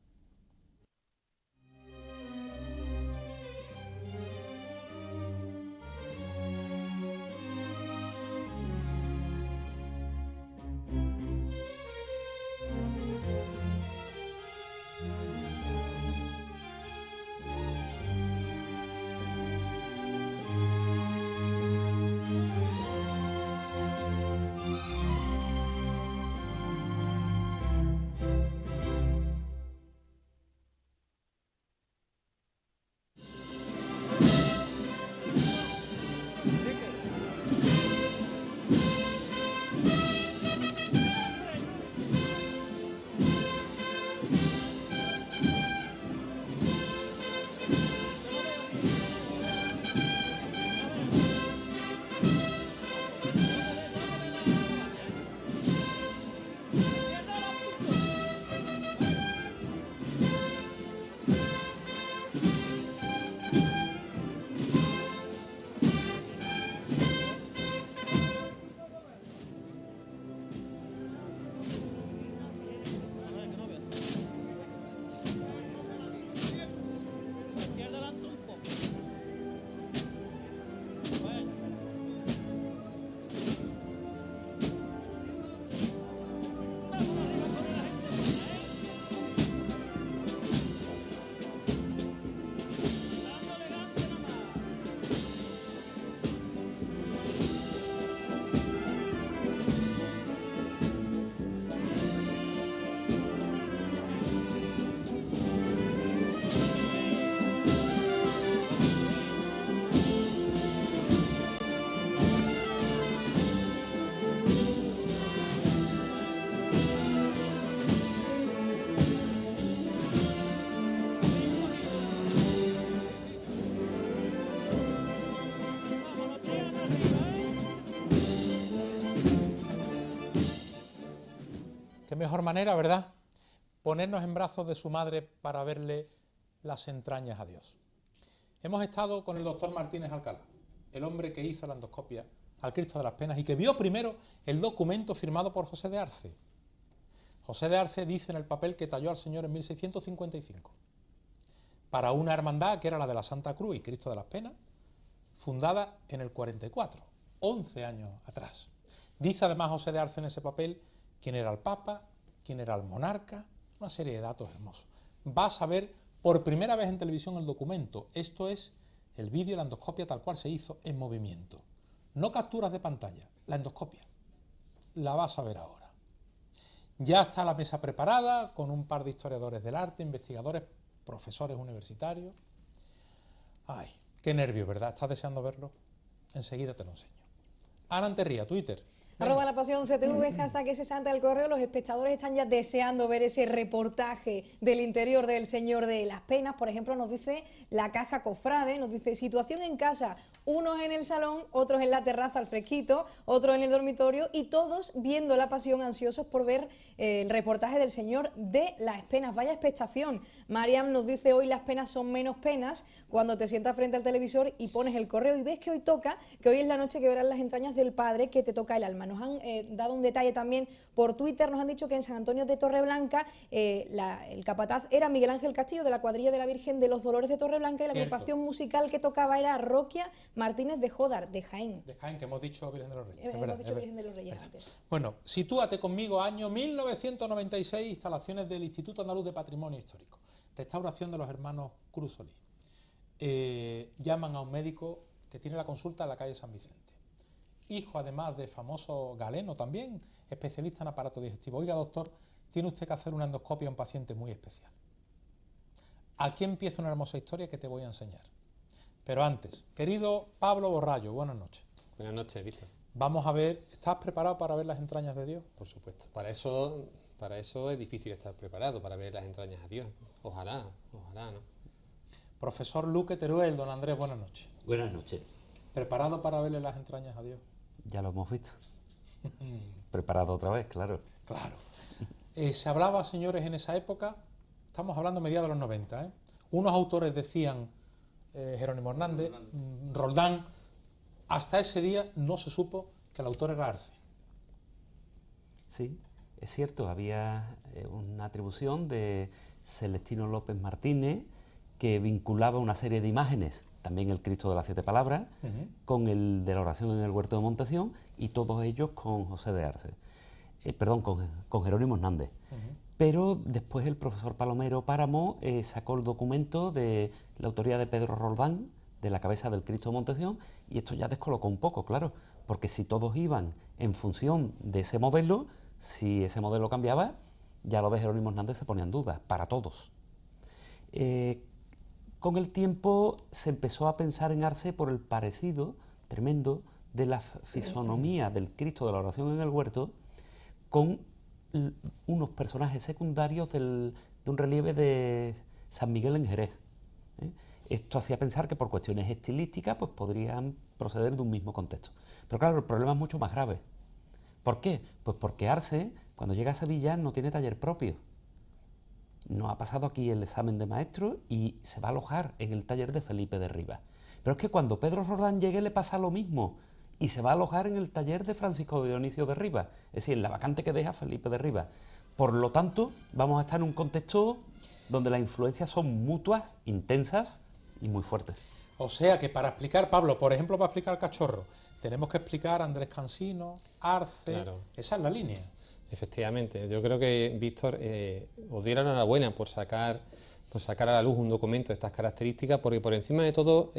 Qué mejor manera, ¿verdad?, ponernos en brazos de su madre para verle las entrañas a Dios. Hemos estado con el doctor Martínez Alcalá, el hombre que hizo la endoscopia al Cristo de las Penas y que vio primero el documento firmado por José de Arce. José de Arce dice en el papel que talló al Señor en 1655 para una hermandad que era la de la Santa Cruz y Cristo de las Penas, fundada en el 44, 11 años atrás. Dice además José de Arce en ese papel quién era el Papa, quién era el monarca, una serie de datos hermosos. Vas a ver por primera vez en televisión el documento. Esto es el vídeo, la endoscopia tal cual se hizo en movimiento. No capturas de pantalla, la endoscopia. La vas a ver ahora. Ya está la mesa preparada con un par de historiadores del arte, investigadores, profesores universitarios. Ay, qué nervios, ¿verdad? ¿Estás deseando verlo? Enseguida te lo enseño. Ana Anterría, Twitter. Arroba La Pasión CTV, hashtag ese Santa del Correo. Los espectadores están ya deseando ver ese reportaje del interior del Señor de las Penas. Por ejemplo, nos dice La Caja Cofrade, nos dice situación en casa, unos en el salón, otros en la terraza al fresquito, otros en el dormitorio y todos viendo La Pasión, ansiosos por ver el reportaje del Señor de las Penas. Vaya expectación. Mariam nos dice hoy las penas son menos penas cuando te sientas frente al televisor y pones el correo y ves que hoy toca, que hoy es la noche que verás las entrañas del Padre que te toca el alma. Nos han dado un detalle también por Twitter, nos han dicho que en San Antonio de Torreblanca el capataz era Miguel Ángel Castillo de la cuadrilla de la Virgen de los Dolores de Torreblanca y la agrupación musical que tocaba era Roquia Martínez de Jodar, de Jaén. De Jaén, que hemos dicho Virgen de los Reyes. Hemos dicho Virgen de los Reyes antes. Bueno, sitúate conmigo, año 1996, instalaciones del Instituto Andaluz de Patrimonio Histórico. Restauración de los hermanos Cruz Solís. Llaman a un médico que tiene la consulta en la calle San Vicente. Hijo, además de famoso galeno también, especialista en aparato digestivo. Oiga, doctor, tiene usted que hacer una endoscopia a un paciente muy especial. Aquí empieza una hermosa historia que te voy a enseñar. Pero antes, querido Pablo Borrallo, buenas noches. Buenas noches, Víctor. Vamos a ver, ¿estás preparado para ver las entrañas de Dios? Por supuesto. Para eso es difícil estar preparado, para ver las entrañas a Dios. Ojalá, ¿no? Profesor Luque Teruel, don Andrés, buenas noches. Buenas noches. ¿Preparado para verle las entrañas a Dios? Ya lo hemos visto. Preparado otra vez, claro. Claro. Se hablaba, señores, en esa época, estamos hablando mediados de los 90, unos autores decían, Jerónimo Hernández, Roldán, hasta ese día no se supo que el autor era Arce. Sí, es cierto, había una atribución de Celestino López Martínez que vinculaba una serie de imágenes, también el Cristo de las Siete Palabras, con el de la oración en el Huerto de Montesión y todos ellos con José de Arce, con Jerónimo Hernández. Pero después el profesor Palomero Páramo sacó el documento de la autoría de Pedro Roldán, de la cabeza del Cristo de Montesión, y esto ya descolocó un poco, claro, porque si todos iban en función de ese modelo, si ese modelo cambiaba, ya lo de Jerónimo Hernández se ponía en duda, para todos. Con el tiempo se empezó a pensar en Arce por el parecido tremendo de la fisonomía del Cristo de la oración en el huerto con unos personajes secundarios de un relieve de San Miguel en Jerez. Esto hacía pensar que por cuestiones estilísticas pues podrían proceder de un mismo contexto. Pero claro, el problema es mucho más grave. ¿Por qué? Pues porque Arce, cuando llega a Sevilla, no tiene taller propio. No ha pasado aquí el examen de maestro y se va a alojar en el taller de Felipe de Rivas. Pero es que cuando Pedro Roldán llegue le pasa lo mismo y se va a alojar en el taller de Francisco Dionisio de Rivas, es decir, en la vacante que deja Felipe de Rivas. Por lo tanto, vamos a estar en un contexto donde las influencias son mutuas, intensas y muy fuertes. O sea que para explicar, Pablo, por ejemplo, para explicar el Cachorro, tenemos que explicar a Andrés Cansino, Arce, claro. Esa es la línea. Efectivamente, yo creo que Víctor os diera la enhorabuena por sacar a la luz un documento de estas características, porque por encima de todo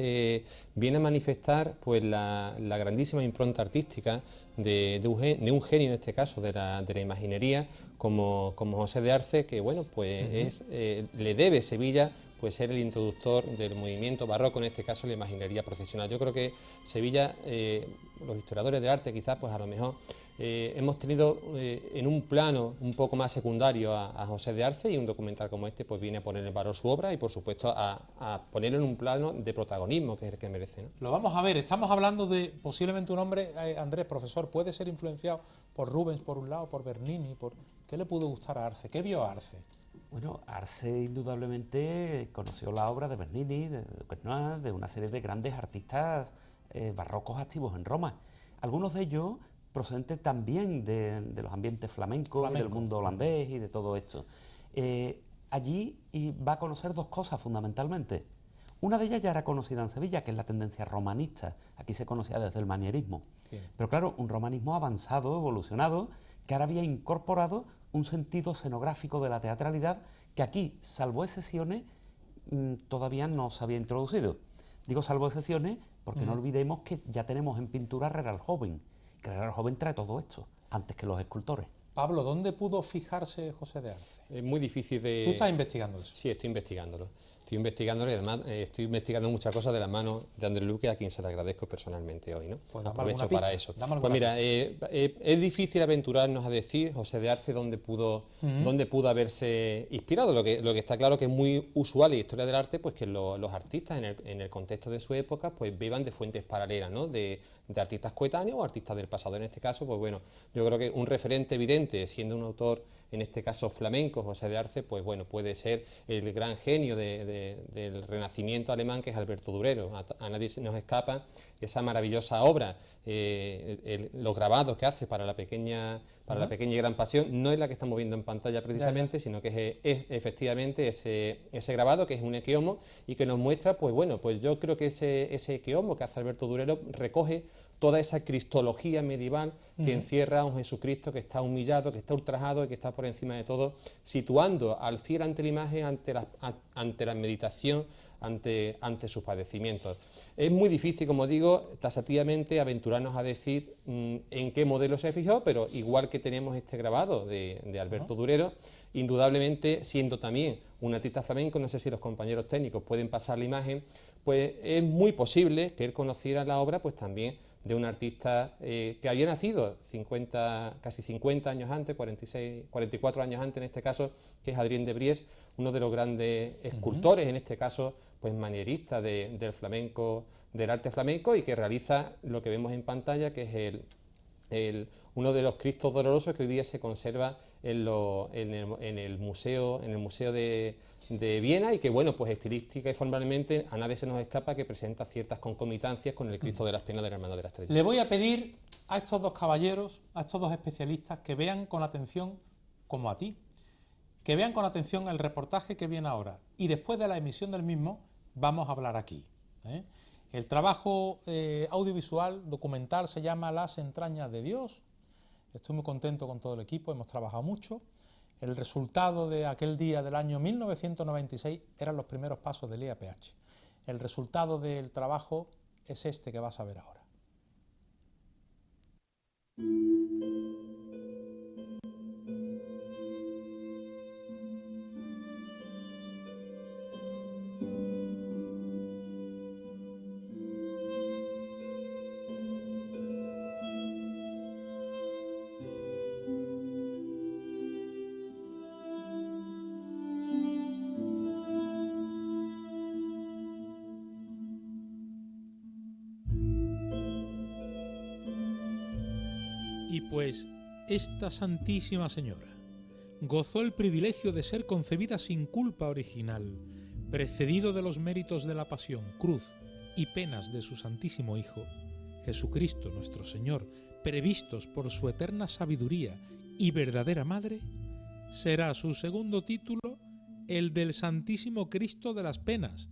viene a manifestar pues la grandísima impronta artística de un genio, en este caso, de la imaginería, como José de Arce, que bueno, pues le debe Sevilla pues ser el introductor del movimiento barroco, en este caso la imaginería procesional. Yo creo que Sevilla, los historiadores de arte quizás, pues a lo mejor hemos tenido en un plano un poco más secundario a José de Arce, y un documental como este pues viene a poner en valor su obra y por supuesto a ponerlo en un plano de protagonismo que es el que merece, ¿no? Lo vamos a ver, estamos hablando de posiblemente un hombre, Andrés, profesor, puede ser influenciado por Rubens por un lado, por Bernini, ¿qué le pudo gustar a Arce? ¿Qué vio a Arce? Bueno, Arce indudablemente conoció la obra de Bernini, de Quesnoy, de una serie de grandes artistas barrocos activos en Roma. Algunos de ellos procedentes también de los ambientes flamencos y del mundo holandés y de todo esto. Allí va a conocer dos cosas fundamentalmente. Una de ellas ya era conocida en Sevilla, que es la tendencia romanista. Aquí se conocía desde el manierismo. Bien. Pero claro, un romanismo avanzado, evolucionado, que ahora había incorporado un sentido escenográfico de la teatralidad que aquí, salvo excepciones, todavía no se había introducido. Digo salvo excepciones porque no olvidemos que ya tenemos en pintura a Herrera el Joven, que Herrera el Joven trae todo esto, antes que los escultores. Pablo, ¿dónde pudo fijarse José de Arce? Es muy difícil de... ¿Tú estás investigando eso? Sí, estoy investigándolo. estoy investigándolo y además estoy investigando muchas cosas de la mano de Andrés Luque, a quien se le agradezco personalmente hoy, ¿no? Pues aprovecho para eso. Dame Pues mira, pista. es difícil aventurarnos a decir, José de Arce, dónde pudo haberse inspirado. Lo que está claro que es muy usual en la historia del arte, pues que los artistas en el contexto de su época pues beban de fuentes paralelas, ¿no? De artistas coetáneos o artistas del pasado. En este caso, pues bueno, yo creo que un referente evidente, siendo un autor en este caso flamenco, José de Arce, pues bueno, puede ser el gran genio del Renacimiento alemán, que es Alberto Durero. A nadie se nos escapa esa maravillosa obra, los grabados que hace para la pequeña y gran pasión. No es la que estamos viendo en pantalla precisamente, sino que es efectivamente ese grabado, que es un equeomo, y que nos muestra, pues bueno, pues yo creo que ese equeomo que hace Alberto Durero recoge toda esa cristología medieval que encierra a un Jesucristo que está humillado, que está ultrajado y que está por encima de todo, situando al fiel ante la imagen, ante la meditación, ante sus padecimientos. Es muy difícil, como digo, tasativamente aventurarnos a decir en qué modelo se fijó, pero igual que tenemos este grabado de Alberto Durero, indudablemente, siendo también un artista flamenco, no sé si los compañeros técnicos pueden pasar la imagen, pues es muy posible que él conociera la obra pues también de un artista que había nacido casi 50 años antes, 44 años antes en este caso, que es Adrien de Bries, uno de los grandes escultores, en este caso pues manierista del flamenco, del arte flamenco, y que realiza lo que vemos en pantalla, que es uno de los Cristos dolorosos que hoy día se conserva en el museo de Viena, y que bueno, pues estilística y formalmente a nadie se nos escapa que presenta ciertas concomitancias con el Cristo de las Penas del Hermano de la Estrella. Le voy a pedir a estos dos caballeros, a estos dos especialistas, que vean con atención, como a ti, que vean con atención el reportaje que viene ahora, y después de la emisión del mismo vamos a hablar aquí, ¿eh? El trabajo audiovisual, documental, se llama Las entrañas de Dios. Estoy muy contento con todo el equipo, hemos trabajado mucho. El resultado de aquel día del año 1996 eran los primeros pasos del IAPH. El resultado del trabajo es este que vas a ver ahora. Y pues esta Santísima Señora gozó el privilegio de ser concebida sin culpa original, precedido de los méritos de la pasión, cruz y penas de su Santísimo Hijo, Jesucristo nuestro Señor, previstos por su eterna sabiduría y verdadera Madre, será su segundo título el del Santísimo Cristo de las Penas,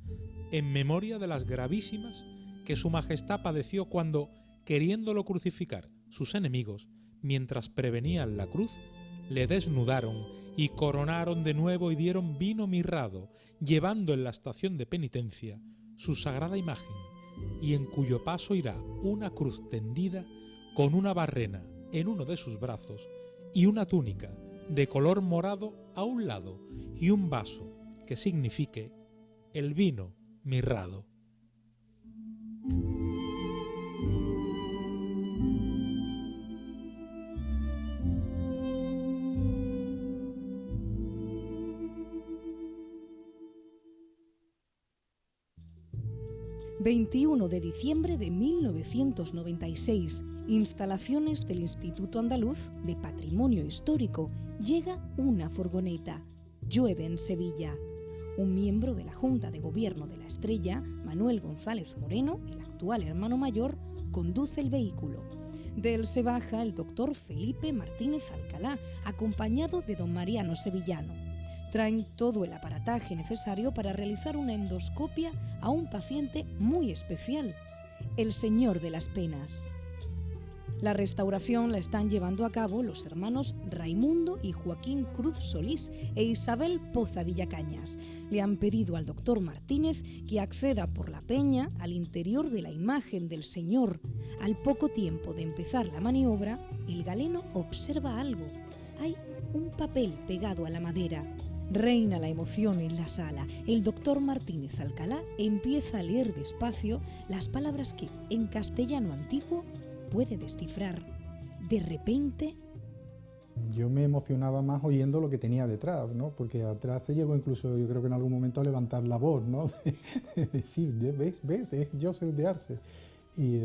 en memoria de las gravísimas que su Majestad padeció cuando, queriéndolo crucificar sus enemigos, mientras prevenían la cruz, le desnudaron y coronaron de nuevo y dieron vino mirrado, llevando en la estación de penitencia su sagrada imagen, y en cuyo paso irá una cruz tendida con una barrena en uno de sus brazos y una túnica de color morado a un lado y un vaso que signifique el vino mirrado. ...21 de diciembre de 1996... instalaciones del Instituto Andaluz de Patrimonio Histórico... llega una furgoneta. Llueve en Sevilla. Un miembro de la Junta de Gobierno de la Estrella, Manuel González Moreno, el actual hermano mayor, conduce el vehículo. De él se baja el doctor Felipe Martínez Alcalá, acompañado de don Mariano Sevillano. Traen todo el aparataje necesario para realizar una endoscopia a un paciente muy especial, el Señor de las Penas. La restauración la están llevando a cabo los hermanos Raimundo y Joaquín Cruz Solís e Isabel Poza Villacañas. Le han pedido al doctor Martínez que acceda por la peña al interior de la imagen del Señor. Al poco tiempo de empezar la maniobra, el galeno observa algo. Hay un papel pegado a la madera. Reina la emoción en la sala. El doctor Martínez Alcalá empieza a leer despacio las palabras que, en castellano antiguo, puede descifrar. De repente... Yo me emocionaba más oyendo lo que tenía detrás, ¿no? Porque atrás se llegó incluso, yo creo que en algún momento, a levantar la voz, ¿no? De decir, ¿ves? Es Joseph de Arce. Y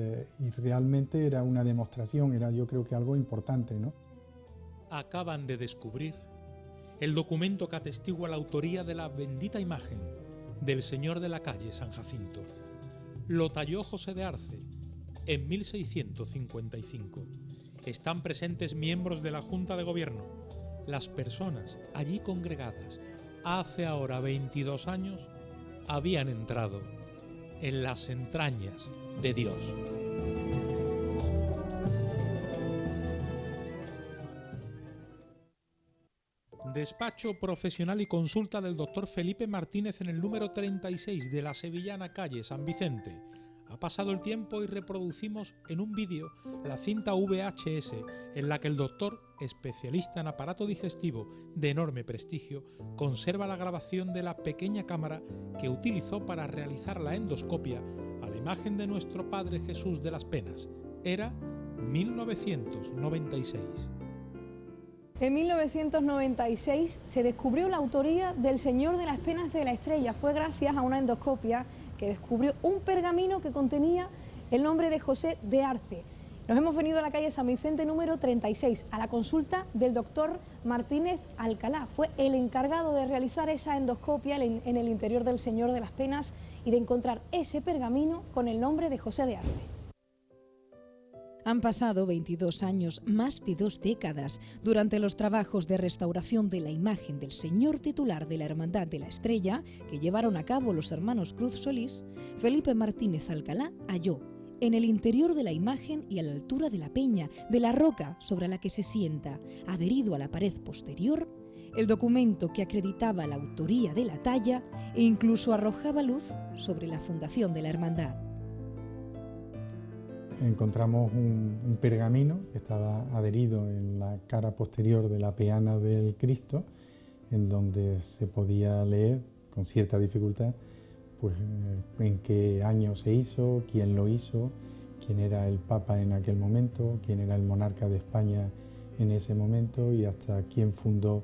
realmente era una demostración, era yo creo que algo importante, ¿no? Acaban de descubrir el documento que atestigua la autoría de la bendita imagen del Señor de la calle San Jacinto. Lo talló José de Arce en 1655. Están presentes miembros de la Junta de Gobierno. Las personas allí congregadas hace ahora 22 años habían entrado en las entrañas de Dios. Despacho profesional y consulta del doctor Felipe Martínez en el número 36 de la sevillana calle San Vicente. Ha pasado el tiempo y reproducimos en un vídeo la cinta VHS en la que el doctor, especialista en aparato digestivo de enorme prestigio, conserva la grabación de la pequeña cámara que utilizó para realizar la endoscopia a la imagen de nuestro Padre Jesús de las Penas. Era 1996. En 1996 se descubrió la autoría del Señor de las Penas de la Estrella. Fue gracias a una endoscopia que descubrió un pergamino que contenía el nombre de José de Arce. Nos hemos venido a la calle San Vicente número 36, a la consulta del doctor Martínez Alcalá. Fue el encargado de realizar esa endoscopia en el interior del Señor de las Penas y de encontrar ese pergamino con el nombre de José de Arce. Han pasado 22 años, más de 2 décadas, durante los trabajos de restauración de la imagen del señor titular de la Hermandad de la Estrella, que llevaron a cabo los hermanos Cruz Solís. Felipe Martínez Alcalá halló, en el interior de la imagen y a la altura de la peña, de la roca sobre la que se sienta, adherido a la pared posterior, el documento que acreditaba la autoría de la talla e incluso arrojaba luz sobre la fundación de la Hermandad. Encontramos un pergamino que estaba adherido en la cara posterior de la peana del Cristo, en donde se podía leer con cierta dificultad pues, en qué año se hizo, quién lo hizo, quién era el Papa en aquel momento, quién era el monarca de España en ese momento y hasta quién fundó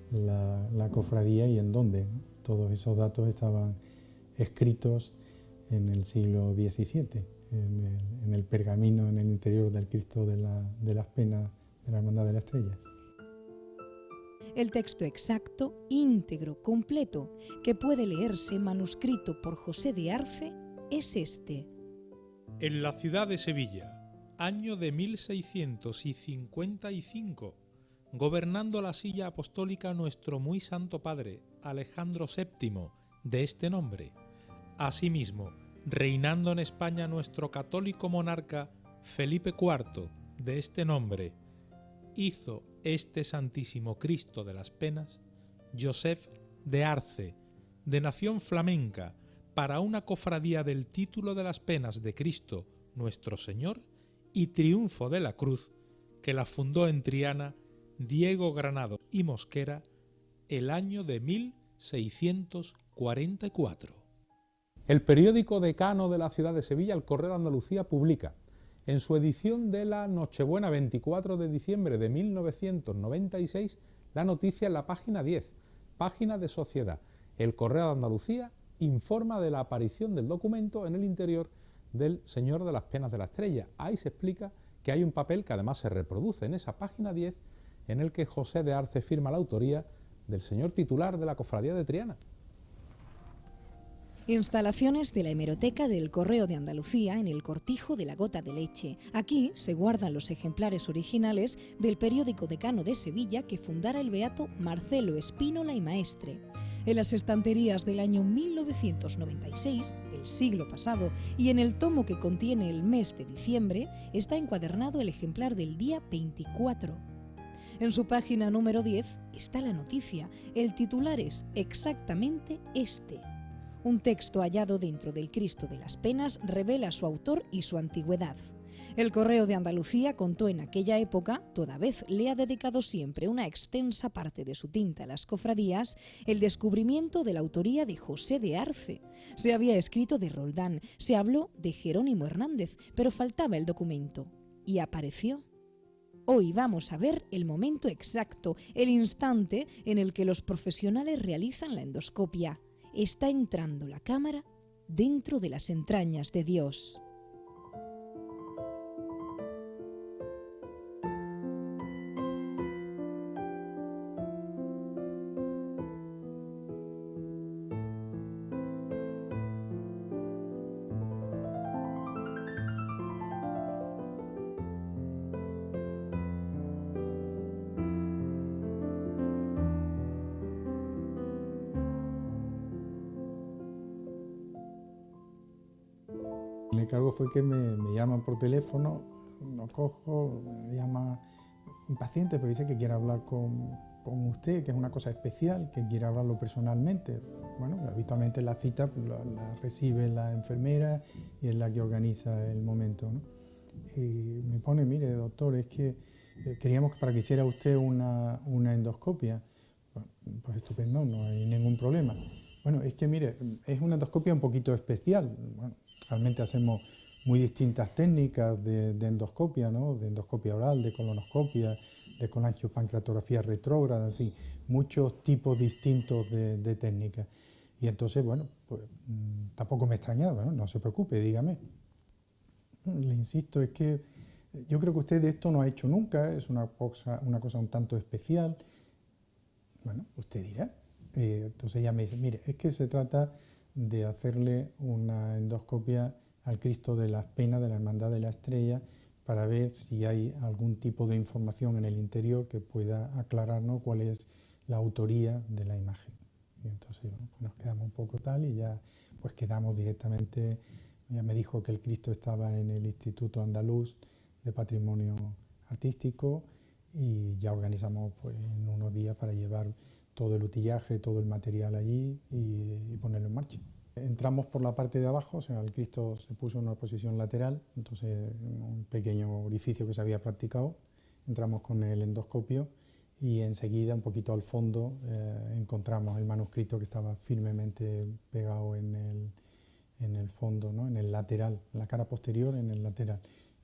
la cofradía y en dónde, ¿no? Todos esos datos estaban escritos en el siglo XVII. En el pergamino en el interior del Cristo de las Penas de la Hermandad de la Estrella. El texto exacto, íntegro, completo, que puede leerse manuscrito por José de Arce, es este. En la ciudad de Sevilla, año de 1655, gobernando la silla apostólica nuestro muy santo padre, Alejandro VII, de este nombre. Asimismo, reinando en España nuestro católico monarca Felipe IV, de este nombre, hizo este Santísimo Cristo de las Penas, Joseph de Arce, de nación flamenca, para una cofradía del título de las Penas de Cristo nuestro Señor y Triunfo de la Cruz, que la fundó en Triana Diego Granado y Mosquera el año de 1644. El periódico decano de la ciudad de Sevilla, El Correo de Andalucía, publica en su edición de la Nochebuena 24 de diciembre de 1996 la noticia en la página 10, página de Sociedad. El Correo de Andalucía informa de la aparición del documento en el interior del Señor de las Penas de la Estrella. Ahí se explica que hay un papel que además se reproduce en esa página 10 en el que José de Arce firma la autoría del señor titular de la cofradía de Triana. Instalaciones de la hemeroteca del Correo de Andalucía en el Cortijo de la Gota de Leche. Aquí se guardan los ejemplares originales del periódico decano de Sevilla que fundara el beato Marcelo Espínola y Maestre. En las estanterías del año 1996, del siglo pasado, y en el tomo que contiene el mes de diciembre, está encuadernado el ejemplar del día 24. En su página número 10 está la noticia. El titular es exactamente este. Un texto hallado dentro del Cristo de las Penas revela su autor y su antigüedad. El Correo de Andalucía contó en aquella época, toda vez le ha dedicado siempre una extensa parte de su tinta a las cofradías, el descubrimiento de la autoría de José de Arce. Se había escrito de Roldán, se habló de Jerónimo Hernández, pero faltaba el documento. Y apareció. Hoy vamos a ver el momento exacto, el instante en el que los profesionales realizan la endoscopia. Está entrando la cámara dentro de las entrañas de Dios. El encargo fue que me llaman por teléfono, lo cojo, me llama impaciente, pero dice que quiere hablar con usted, que es una cosa especial, que quiere hablarlo personalmente. Bueno, habitualmente la cita la recibe la enfermera y es la que organiza el momento, ¿no? Y me pone, mire, doctor, es que queríamos para que hiciera usted una endoscopia. Bueno, pues estupendo, no hay ningún problema. Bueno, es que mire, es una endoscopia un poquito especial. Bueno, realmente hacemos muy distintas técnicas de endoscopia, ¿no? De endoscopia oral, de colonoscopia, de colangiopancreatografía retrógrada, en fin, muchos tipos distintos de técnicas. Y entonces, bueno, pues tampoco me extrañaba, ¿no? No se preocupe, dígame. Le insisto, es que yo creo que usted de esto no ha hecho nunca, es una cosa un tanto especial. Bueno, usted dirá. Entonces ella me dice, mire, es que se trata de hacerle una endoscopia al Cristo de las Penas de la Hermandad de la Estrella para ver si hay algún tipo de información en el interior que pueda aclararnos cuál es la autoría de la imagen. Y entonces bueno, pues nos quedamos un poco tal y ya pues quedamos directamente. Ella me dijo que el Cristo estaba en el Instituto Andaluz de Patrimonio Artístico y ya organizamos pues en unos días para llevar todo el utillaje, todo el material allí y ponerlo en marcha. Entramos por la parte de abajo, o sea, el Cristo se puso en una posición lateral, entonces un pequeño orificio que se había practicado, entramos con el endoscopio y enseguida, un poquito al fondo, encontramos el manuscrito que estaba firmemente pegado en el fondo, ¿no? En el lateral, en la cara posterior, en el lateral.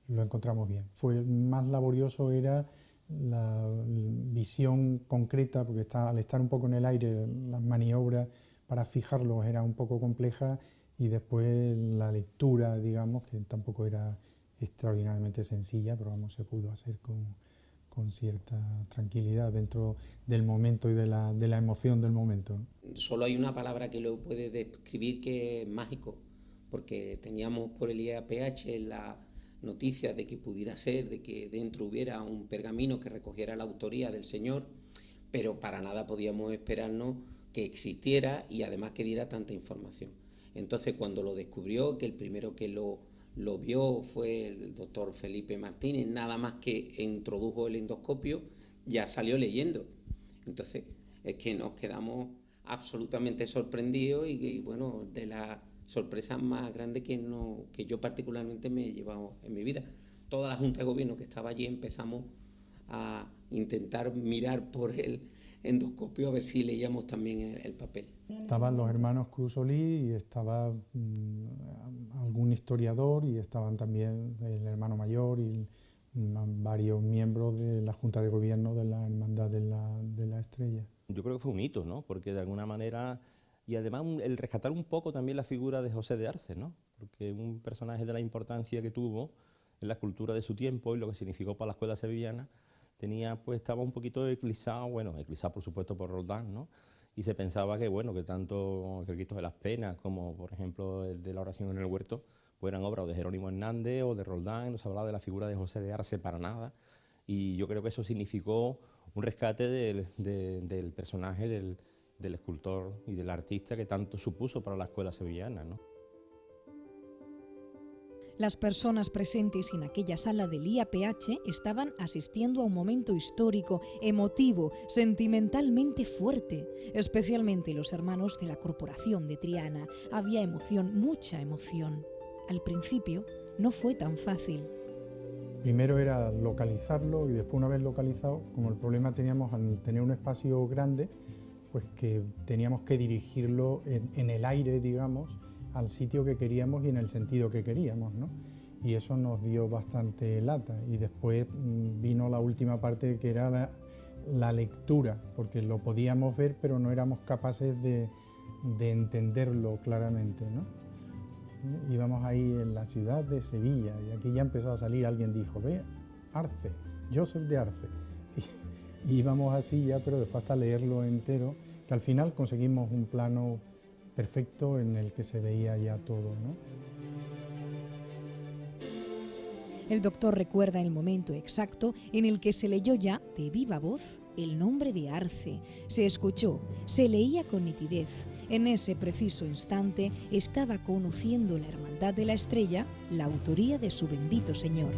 Lo encontramos bien. Fue más laborioso era la visión concreta, porque al estar un poco en el aire, las maniobras para fijarlos era un poco compleja y después la lectura, digamos, que tampoco era extraordinariamente sencilla, pero vamos, se pudo hacer con cierta tranquilidad dentro del momento y de la emoción del momento, ¿no? Solo hay una palabra que lo puede describir, que es mágico, porque teníamos por el IAPH la noticia de que pudiera ser, de que dentro hubiera un pergamino que recogiera la autoría del Señor, pero para nada podíamos esperarnos que existiera y además que diera tanta información. Entonces cuando lo descubrió, que el primero que lo vio fue el doctor Felipe Martínez, nada más que introdujo el endoscopio, ya salió leyendo. Entonces es que nos quedamos absolutamente sorprendidos y bueno, de la sorpresa más grande que yo particularmente me he llevado en mi vida. Toda la Junta de Gobierno que estaba allí empezamos a intentar mirar por el endoscopio a ver si leíamos también el papel. Estaban los hermanos Cruz Solís y estaba algún historiador y estaban también el hermano mayor y varios miembros de la Junta de Gobierno de la Hermandad de la Estrella. Yo creo que fue un hito, ¿no? Porque de alguna manera, y además el rescatar un poco también la figura de José de Arce, ¿no? Porque un personaje de la importancia que tuvo en la cultura de su tiempo y lo que significó para la escuela sevillana, estaba un poquito eclipsado, eclipsado por supuesto por Roldán, ¿no? Y se pensaba que, que tanto el Cristo de las Penas como, por ejemplo, el de la oración en el huerto, pues eran obras de Jerónimo Hernández o de Roldán, no se hablaba de la figura de José de Arce para nada. Y yo creo que eso significó un rescate del personaje, del escultor y del artista que tanto supuso para la escuela sevillana, ¿no? Las personas presentes en aquella sala del IAPH estaban asistiendo a un momento histórico, emotivo, sentimentalmente fuerte, especialmente los hermanos de la Corporación de Triana. Había emoción, mucha emoción. Al principio no fue tan fácil. Primero era localizarlo y después, una vez localizado, como el problema teníamos al tener un espacio grande, pues que teníamos que dirigirlo en el aire, digamos, al sitio que queríamos y en el sentido que queríamos, ¿no? Y eso nos dio bastante lata. Y después vino la última parte, que era la lectura, porque lo podíamos ver, pero no éramos capaces de entenderlo claramente, ¿no? Íbamos ahí en la ciudad de Sevilla y aquí ya empezó a salir, alguien dijo, ve, Arce, Joseph de Arce. Y íbamos así ya, pero después hasta leerlo entero, que al final conseguimos un plano perfecto en el que se veía ya todo, ¿no? El doctor recuerda el momento exacto en el que se leyó ya de viva voz el nombre de Arce. Se escuchó, se leía con nitidez. En ese preciso instante estaba conociendo la Hermandad de la Estrella, la autoría de su bendito Señor.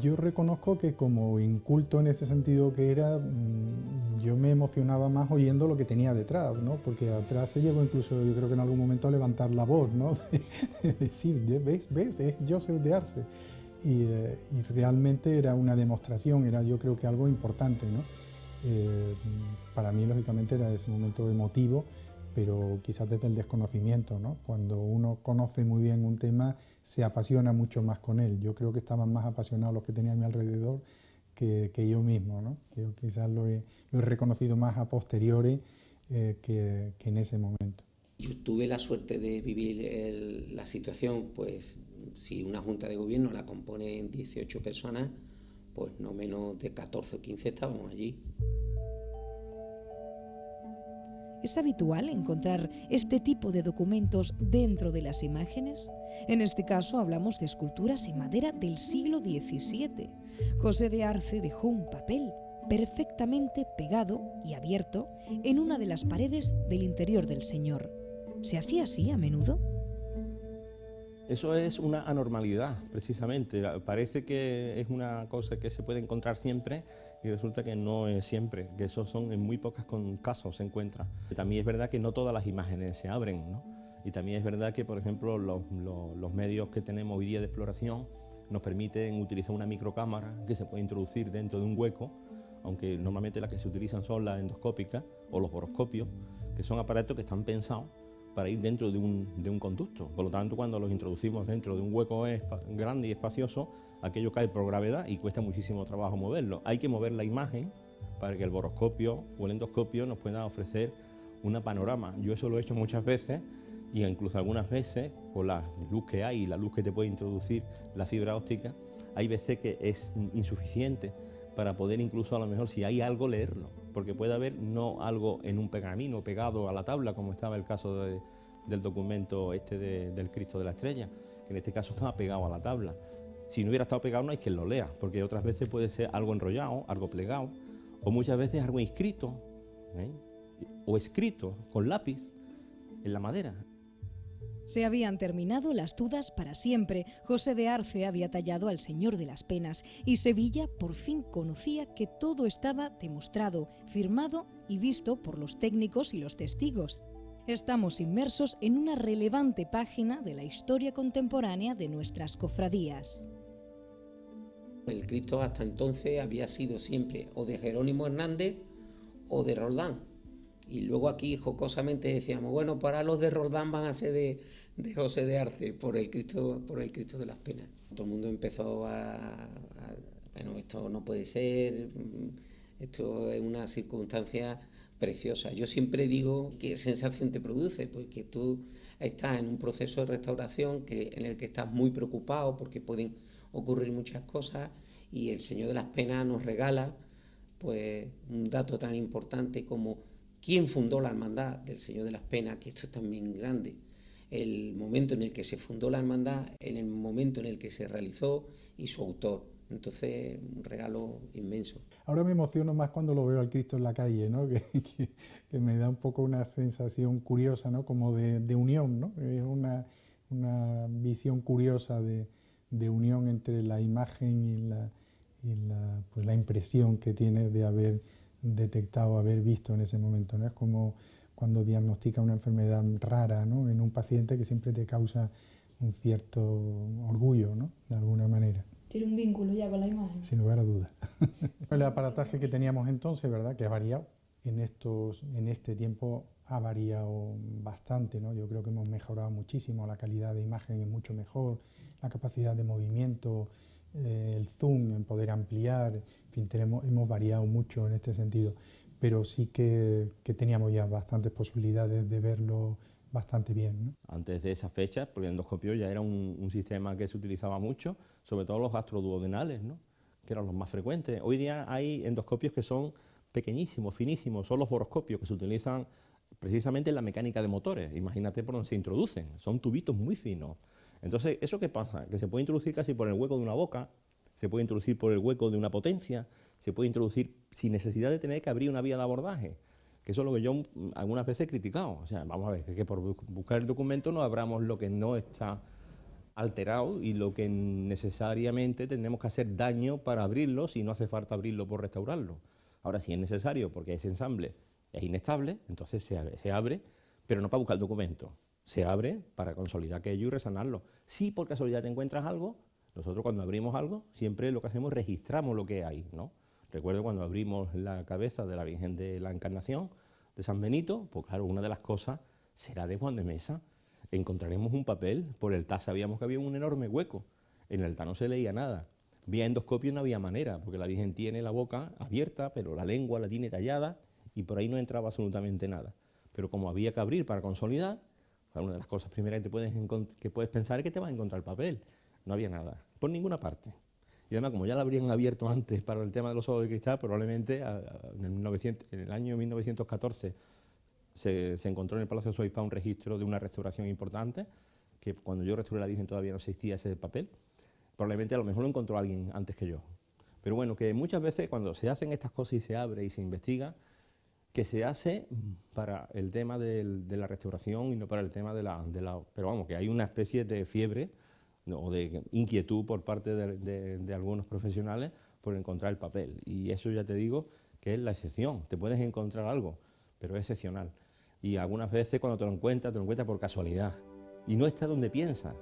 Yo reconozco que como inculto en ese sentido que era, yo me emocionaba más oyendo lo que tenía detrás, ¿no? Porque atrás se llegó incluso, yo creo que en algún momento, a levantar la voz, ¿no? De decir, ¿ves? Es Joseph de Arce. Y realmente era una demostración, era yo creo que algo importante, ¿no? Para mí, lógicamente, era ese momento emotivo, pero quizás desde el desconocimiento, ¿no? Cuando uno conoce muy bien un tema, se apasiona mucho más con él. Yo creo que estaban más apasionados los que tenía a mi alrededor que yo mismo, ¿no? Yo quizás lo he reconocido más a posteriori que en ese momento. Yo tuve la suerte de vivir la situación, pues si una junta de gobierno la componen 18 personas, pues no menos de 14 o 15 estábamos allí. ¿Es habitual encontrar este tipo de documentos dentro de las imágenes? En este caso hablamos de esculturas en madera del siglo XVII. José de Arce dejó un papel perfectamente pegado y abierto en una de las paredes del interior del Señor. ¿Se hacía así a menudo? Eso es una anormalidad, precisamente. Parece que es una cosa que se puede encontrar siempre y resulta que no es siempre, que eso son en muy pocos casos se encuentra. También es verdad que no todas las imágenes se abren, ¿no? Y también es verdad que, por ejemplo, los medios que tenemos hoy día de exploración nos permiten utilizar una microcámara que se puede introducir dentro de un hueco, aunque normalmente las que se utilizan son las endoscópicas o los boroscopios, que son aparatos que están pensados para ir dentro de un conducto. Por lo tanto, cuando los introducimos dentro de un hueco grande y espacioso, aquello cae por gravedad y cuesta muchísimo trabajo moverlo. Hay que mover la imagen para que el boroscopio o el endoscopio nos pueda ofrecer una panorama. Yo eso lo he hecho muchas veces y incluso algunas veces, con la luz que hay y la luz que te puede introducir la fibra óptica, hay veces que es insuficiente para poder incluso, a lo mejor, si hay algo, leerlo, porque puede haber no algo en un pergamino pegado a la tabla, como estaba el caso del documento del Cristo de la Estrella, que en este caso estaba pegado a la tabla. Si no hubiera estado pegado, no hay quien lo lea, porque otras veces puede ser algo enrollado, algo plegado, o muchas veces algo inscrito, o escrito con lápiz en la madera. Se habían terminado las dudas para siempre. José de Arce había tallado al Señor de las Penas y Sevilla por fin conocía que todo estaba demostrado, firmado y visto por los técnicos y los testigos. Estamos inmersos en una relevante página de la historia contemporánea de nuestras cofradías. El Cristo hasta entonces había sido siempre o de Jerónimo Hernández o de Roldán. Y luego aquí jocosamente decíamos, bueno, para los de Roldán van a ser de José de Arce por el Cristo de las Penas. Todo el mundo empezó bueno, esto no puede ser, esto es una circunstancia preciosa. Yo siempre digo, ¿qué sensación te produce? Pues que tú estás en un proceso de restauración en el que estás muy preocupado porque pueden ocurrir muchas cosas y el Señor de las Penas nos regala pues un dato tan importante como quién fundó la hermandad del Señor de las Penas, que esto es también grande. El momento en el que se fundó la hermandad, en el momento en el que se realizó y su autor. Entonces, un regalo inmenso. Ahora me emociono más cuando lo veo al Cristo en la calle, ¿no? que me da un poco una sensación curiosa, ¿no? Como de unión, ¿no? Es una visión curiosa de unión entre la imagen y pues la impresión que tiene de haber detectado, haber visto en ese momento, ¿no? Es como cuando diagnostica una enfermedad rara, ¿no?, en un paciente, que siempre te causa un cierto orgullo, ¿no?, de alguna manera. Tiene un vínculo ya con la imagen. Sin lugar a dudas. El aparataje que teníamos entonces, ¿verdad?, que ha variado en este tiempo, ha variado bastante, ¿no? Yo creo que hemos mejorado muchísimo, la calidad de imagen es mucho mejor, la capacidad de movimiento, el zoom, en poder ampliar, en fin, hemos variado mucho en este sentido, pero sí que teníamos ya bastantes posibilidades de verlo bastante bien, ¿no? Antes de esas fechas, porque el endoscopio ya era un sistema que se utilizaba mucho, sobre todo los gastroduodenales, ¿no?, que eran los más frecuentes. Hoy día hay endoscopios que son pequeñísimos, finísimos, son los boroscopios, que se utilizan precisamente en la mecánica de motores. Imagínate por dónde se introducen, son tubitos muy finos. Entonces, ¿eso qué pasa? Que se puede introducir casi por el hueco de una boca, se puede introducir por el hueco de una potencia, se puede introducir sin necesidad de tener que abrir una vía de abordaje, que eso es lo que yo algunas veces he criticado. O sea, vamos a ver, que por buscar el documento no abramos lo que no está alterado y lo que necesariamente tendremos que hacer daño para abrirlo, si no hace falta abrirlo por restaurarlo. Ahora, si es necesario, porque ese ensamble es inestable, entonces se abre, pero no para buscar el documento. Se abre para consolidar aquello y resanarlo. Si por casualidad te encuentras algo, nosotros cuando abrimos algo, siempre lo que hacemos es registramos lo que hay, ¿no? Recuerdo cuando abrimos la cabeza de la Virgen de la Encarnación de San Benito, pues claro, una de las cosas será de Juan de Mesa. Encontraremos un papel, por el TAS sabíamos que había un enorme hueco, en el TAS no se leía nada. Vía endoscopio no había manera, porque la Virgen tiene la boca abierta, pero la lengua la tiene tallada y por ahí no entraba absolutamente nada. Pero como había que abrir para consolidar, una de las cosas primeras que puedes pensar es que te vas a encontrar el papel. No había nada, por ninguna parte. Y además, como ya la habrían abierto antes para el tema de los ojos de cristal, probablemente en el año 1914 se encontró en el Palacio de Soispa un registro de una restauración importante, que cuando yo restauré la Virgen todavía no existía ese papel. Probablemente a lo mejor lo encontró alguien antes que yo. Pero bueno, que muchas veces cuando se hacen estas cosas y se abre y se investiga, que se hace para el tema de la restauración y no para el tema de la... Pero vamos, que hay una especie de fiebre, ¿no?, o de inquietud por parte de algunos profesionales por encontrar el papel. Y eso ya te digo que es la excepción. Te puedes encontrar algo, pero es excepcional. Y algunas veces cuando te lo encuentras por casualidad. Y no está donde piensas.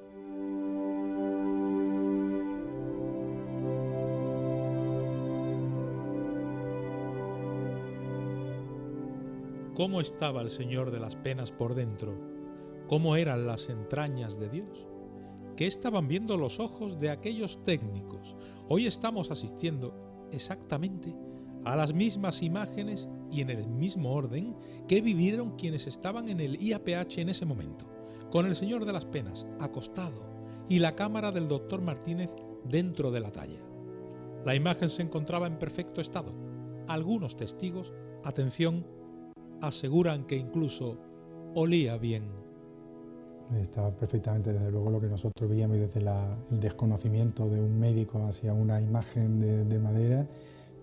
¿Cómo estaba el Señor de las Penas por dentro? ¿Cómo eran las entrañas de Dios? ¿Qué estaban viendo los ojos de aquellos técnicos? Hoy estamos asistiendo exactamente a las mismas imágenes y en el mismo orden que vivieron quienes estaban en el IAPH en ese momento, con el Señor de las Penas acostado y la cámara del doctor Martínez dentro de la talla. La imagen se encontraba en perfecto estado. Algunos testigos, atención, aseguran que incluso olía bien. Estaba perfectamente, desde luego, lo que nosotros veíamos, y desde el desconocimiento de un médico hacia una imagen de madera,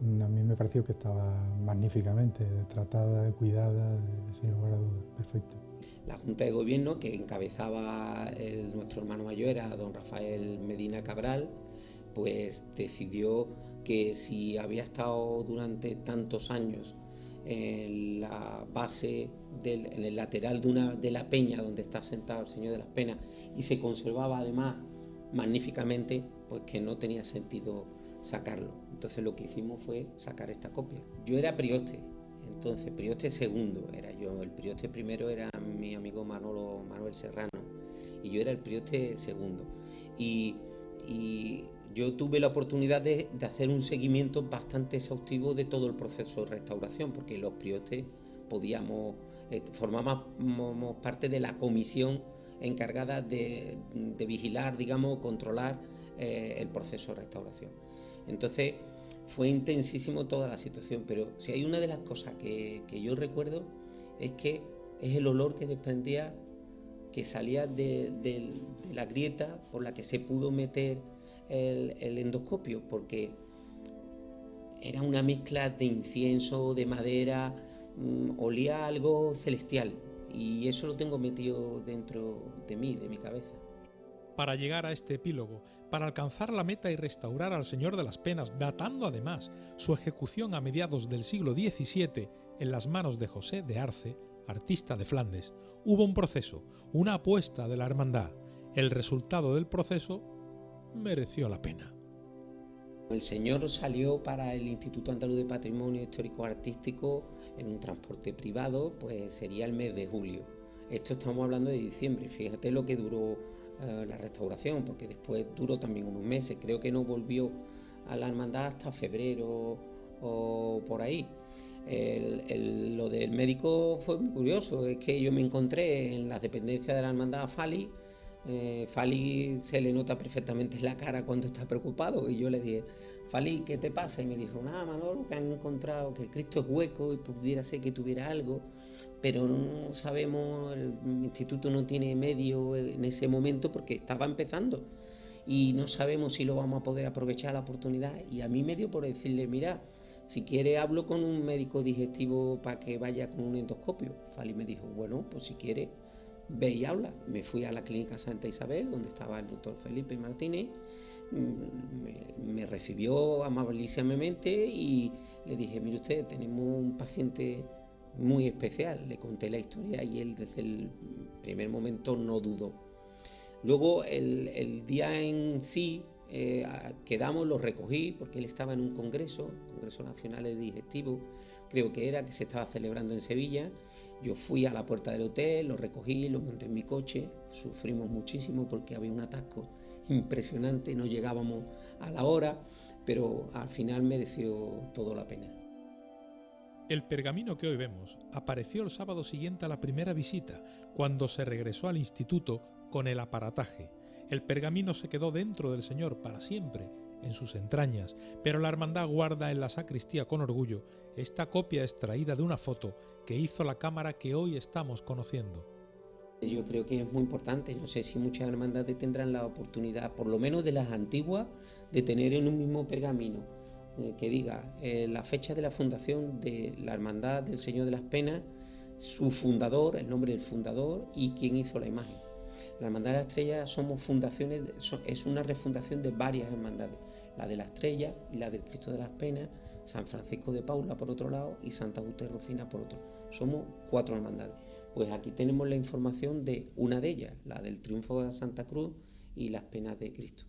a mí me pareció que estaba magníficamente tratada, cuidada, sin lugar a dudas, perfecto. La Junta de Gobierno, que encabezaba nuestro hermano mayor, era don Rafael Medina Cabral, pues decidió que si había estado durante tantos años en la base, en el lateral de la peña donde está sentado el Señor de las Penas, y se conservaba además magníficamente, pues que no tenía sentido sacarlo. Entonces lo que hicimos fue sacar esta copia. Yo era prioste, entonces prioste segundo era yo. El prioste primero era mi amigo Manuel Serrano y yo era el prioste segundo. Y yo tuve la oportunidad de hacer un seguimiento bastante exhaustivo de todo el proceso de restauración, porque los priostes formábamos parte de la comisión encargada de vigilar, digamos, controlar el proceso de restauración. Entonces fue intensísimo toda la situación, pero si hay una de las cosas que yo recuerdo es que es el olor que desprendía, que salía de la grieta por la que se pudo meter el endoscopio, porque era una mezcla de incienso, de madera, olía algo celestial, y eso lo tengo metido dentro de mí, de mi cabeza. para llegar a este epílogo, para alcanzar la meta y restaurar al Señor de las Penas, datando además su ejecución a mediados del siglo XVII en las manos de José de Arce, artista de Flandes, hubo un proceso, una apuesta de la hermandad. El resultado del proceso mereció la pena. El señor salió para el Instituto Andaluz de Patrimonio Histórico Artístico en un transporte privado, pues sería el mes de julio. Esto estamos hablando de diciembre, fíjate lo que duró la restauración, porque después duró también unos meses, creo que no volvió a la hermandad hasta febrero o por ahí. Lo del médico fue muy curioso, es que yo me encontré en las dependencias de la hermandad a Fali. Fali se le nota perfectamente en la cara cuando está preocupado, y yo le dije: Fali, ¿qué te pasa? Y me dijo: nada, Manolo, que han encontrado que el Cristo es hueco y pudiera ser que tuviera algo, pero no sabemos, el instituto no tiene medio en ese momento porque estaba empezando y no sabemos si lo vamos a poder aprovechar la oportunidad. Y a mí me dio por decirle: mira, si quiere hablo con un médico digestivo para que vaya con un endoscopio. Fali me dijo: bueno, pues si quiere, ve y habla. Me fui a la clínica Santa Isabel, donde estaba el doctor Felipe Martínez. Me recibió amabilísimamente y le dije: mire usted, tenemos un paciente muy especial. Le conté la historia y él desde el primer momento no dudó. Luego el día en sí quedamos, lo recogí porque él estaba en un congreso nacional de digestivo, creo que era, que se estaba celebrando en Sevilla. Yo fui a la puerta del hotel, lo recogí, lo monté en mi coche, sufrimos muchísimo porque había un atasco impresionante, no llegábamos a la hora, pero al final mereció todo la pena. El pergamino que hoy vemos apareció el sábado siguiente a la primera visita, cuando se regresó al instituto con el aparataje. El pergamino se quedó dentro del Señor para siempre, en sus entrañas, pero la hermandad guarda en la sacristía con orgullo esta copia extraída de una foto que hizo la cámara que hoy estamos conociendo. Yo creo que es muy importante, no sé si muchas hermandades tendrán la oportunidad, por lo menos de las antiguas, de tener en un mismo pergamino que diga la fecha de la fundación de la Hermandad del Señor de las Penas, su fundador, el nombre del fundador y quién hizo la imagen. La Hermandad de la Estrella somos fundaciones, es una refundación de varias hermandades, la de la Estrella y la del Cristo de las Penas, San Francisco de Paula por otro lado y Santa Justa y Rufina por otro. Somos 4 hermandades. Pues aquí tenemos la información de una de ellas, la del Triunfo de Santa Cruz y las Penas de Cristo.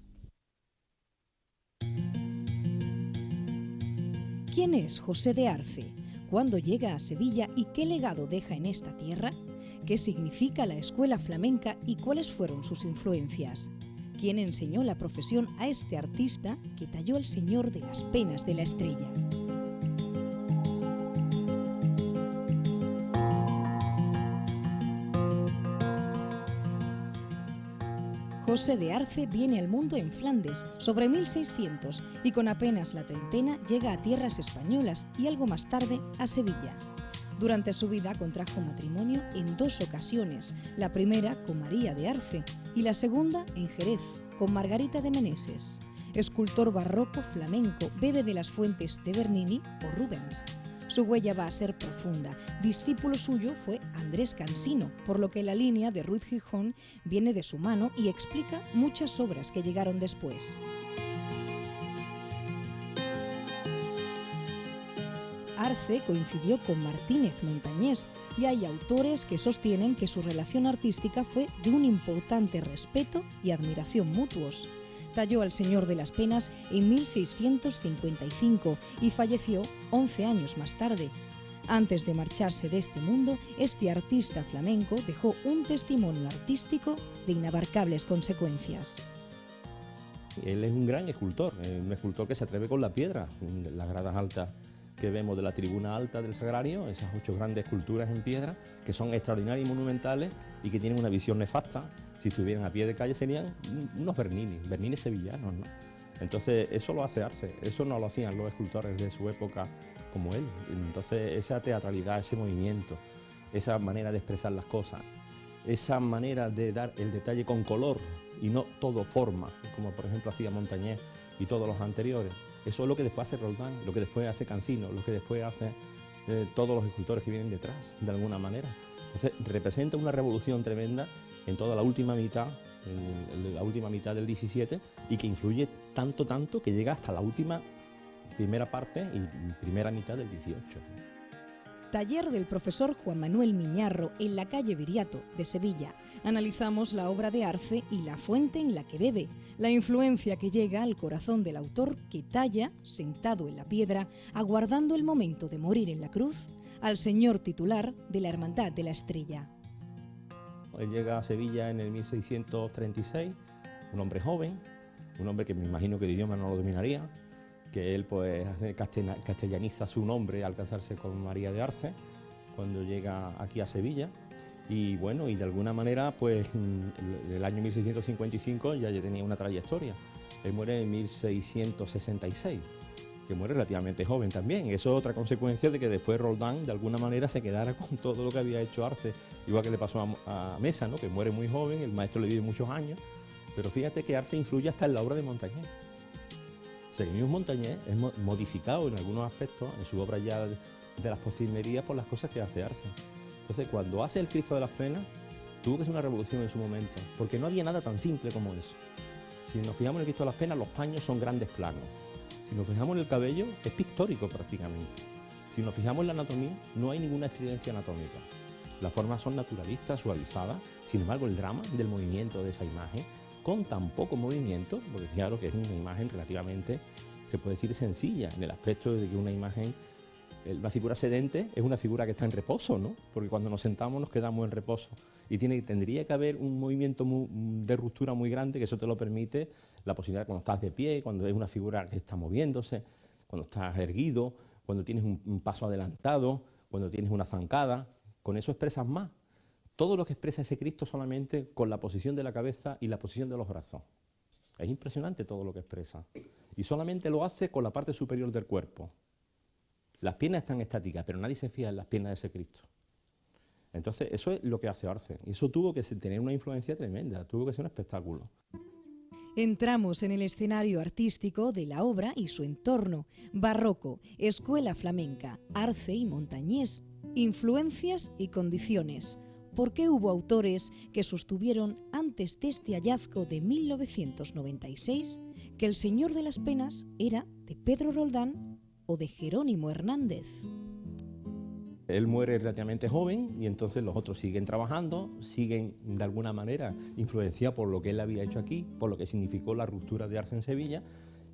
¿Quién es José de Arce? ¿Cuándo llega a Sevilla y qué legado deja en esta tierra? ¿Qué significa la escuela flamenca y cuáles fueron sus influencias? ¿Quién enseñó la profesión a este artista que talló al Señor de las Penas de la Estrella? José de Arce viene al mundo en Flandes sobre 1600 y con apenas la treintena llega a tierras españolas y algo más tarde a Sevilla. Durante su vida contrajo matrimonio en 2 ocasiones, la primera con María de Arce y la segunda en Jerez con Margarita de Meneses. Escultor barroco flamenco, bebe de las fuentes de Bernini o Rubens. Su huella va a ser profunda. Discípulo suyo fue Andrés Cansino, por lo que la línea de Ruiz Gijón viene de su mano y explica muchas obras que llegaron después. Arce coincidió con Martínez Montañés y hay autores que sostienen que su relación artística fue de un importante respeto y admiración mutuos. Talló al Señor de las Penas en 1655 y falleció 11 años más tarde. Antes de marcharse de este mundo, este artista flamenco dejó un testimonio artístico de inabarcables consecuencias. Él es un gran escultor, un escultor que se atreve con la piedra. Las gradas altas que vemos de la tribuna alta del Sagrario, esas 8 grandes esculturas en piedra, que son extraordinarias y monumentales y que tienen una visión nefasta. Si estuvieran a pie de calle serían unos Bernini sevillanos, ¿no? Entonces eso lo hace Arce, eso no lo hacían los escultores de su época como él. Entonces esa teatralidad, ese movimiento, esa manera de expresar las cosas, esa manera de dar el detalle con color y no todo forma, como por ejemplo hacía Montañés y todos los anteriores. Eso es lo que después hace Roldán, lo que después hace Cansino, lo que después hace todos los escultores que vienen detrás, de alguna manera. Entonces representa una revolución tremenda en toda la última mitad en la última mitad del 17, y que influye tanto que llega hasta la última primera parte y primera mitad del 18. Taller del profesor Juan Manuel Miñarro en la calle Viriato de Sevilla. Analizamos la obra de Arce y la fuente en la que bebe, la influencia que llega al corazón del autor que talla, sentado en la piedra, aguardando el momento de morir en la cruz, al señor titular de la Hermandad de la Estrella. Él llega a Sevilla en el 1636, un hombre joven, un hombre que me imagino que el idioma no lo dominaría, que él pues castellaniza su nombre al casarse con María de Arce cuando llega aquí a Sevilla, y bueno, y de alguna manera pues el año 1655 ya tenía una trayectoria. Él muere en 1666, que muere relativamente joven también. Eso es otra consecuencia de que después Roldán de alguna manera se quedara con todo lo que había hecho Arce, igual que le pasó a Mesa, ¿no? Que muere muy joven, el maestro le vive muchos años, pero fíjate que Arce influye hasta en la obra de Montañés. O sea, que el mismo Montañés es modificado en algunos aspectos en su obra ya de las postrimerías por las cosas que hace Arce. Entonces, cuando hace el Cristo de las Penas, tuvo que ser una revolución en su momento, porque no había nada tan simple como eso. Si nos fijamos en el Cristo de las Penas, los paños son grandes planos. Si nos fijamos en el cabello, es pictórico prácticamente. Si nos fijamos en la anatomía, no hay ninguna estridencia anatómica. Las formas son naturalistas, suavizadas. Sin embargo, el drama del movimiento de esa imagen, con tan poco movimiento, porque fijaros que es una imagen relativamente, se puede decir, sencilla, en el aspecto de que una imagen, la figura sedente es una figura que está en reposo, ¿no? Porque cuando nos sentamos nos quedamos en reposo. Y tendría que haber un movimiento de ruptura muy grande, que eso te lo permite la posibilidad cuando estás de pie, cuando es una figura que está moviéndose, cuando estás erguido, cuando tienes un paso adelantado, cuando tienes una zancada. Con eso expresas más. Todo lo que expresa ese Cristo solamente con la posición de la cabeza y la posición de los brazos. Es impresionante todo lo que expresa. Y solamente lo hace con la parte superior del cuerpo. Las piernas están estáticas, pero nadie se fija en las piernas de ese Cristo. Entonces, eso es lo que hace Arce. Y eso tuvo que tener una influencia tremenda, tuvo que ser un espectáculo. Entramos en el escenario artístico de la obra y su entorno. Barroco, escuela flamenca, Arce y Montañés, influencias y condiciones. ¿Por qué hubo autores que sostuvieron antes de este hallazgo de 1996 que el Señor de las Penas era de Pedro Roldán o de Jerónimo Hernández? Él muere relativamente joven y entonces los otros siguen trabajando, siguen de alguna manera influenciados por lo que él había hecho aquí, por lo que significó la ruptura de Arce en Sevilla,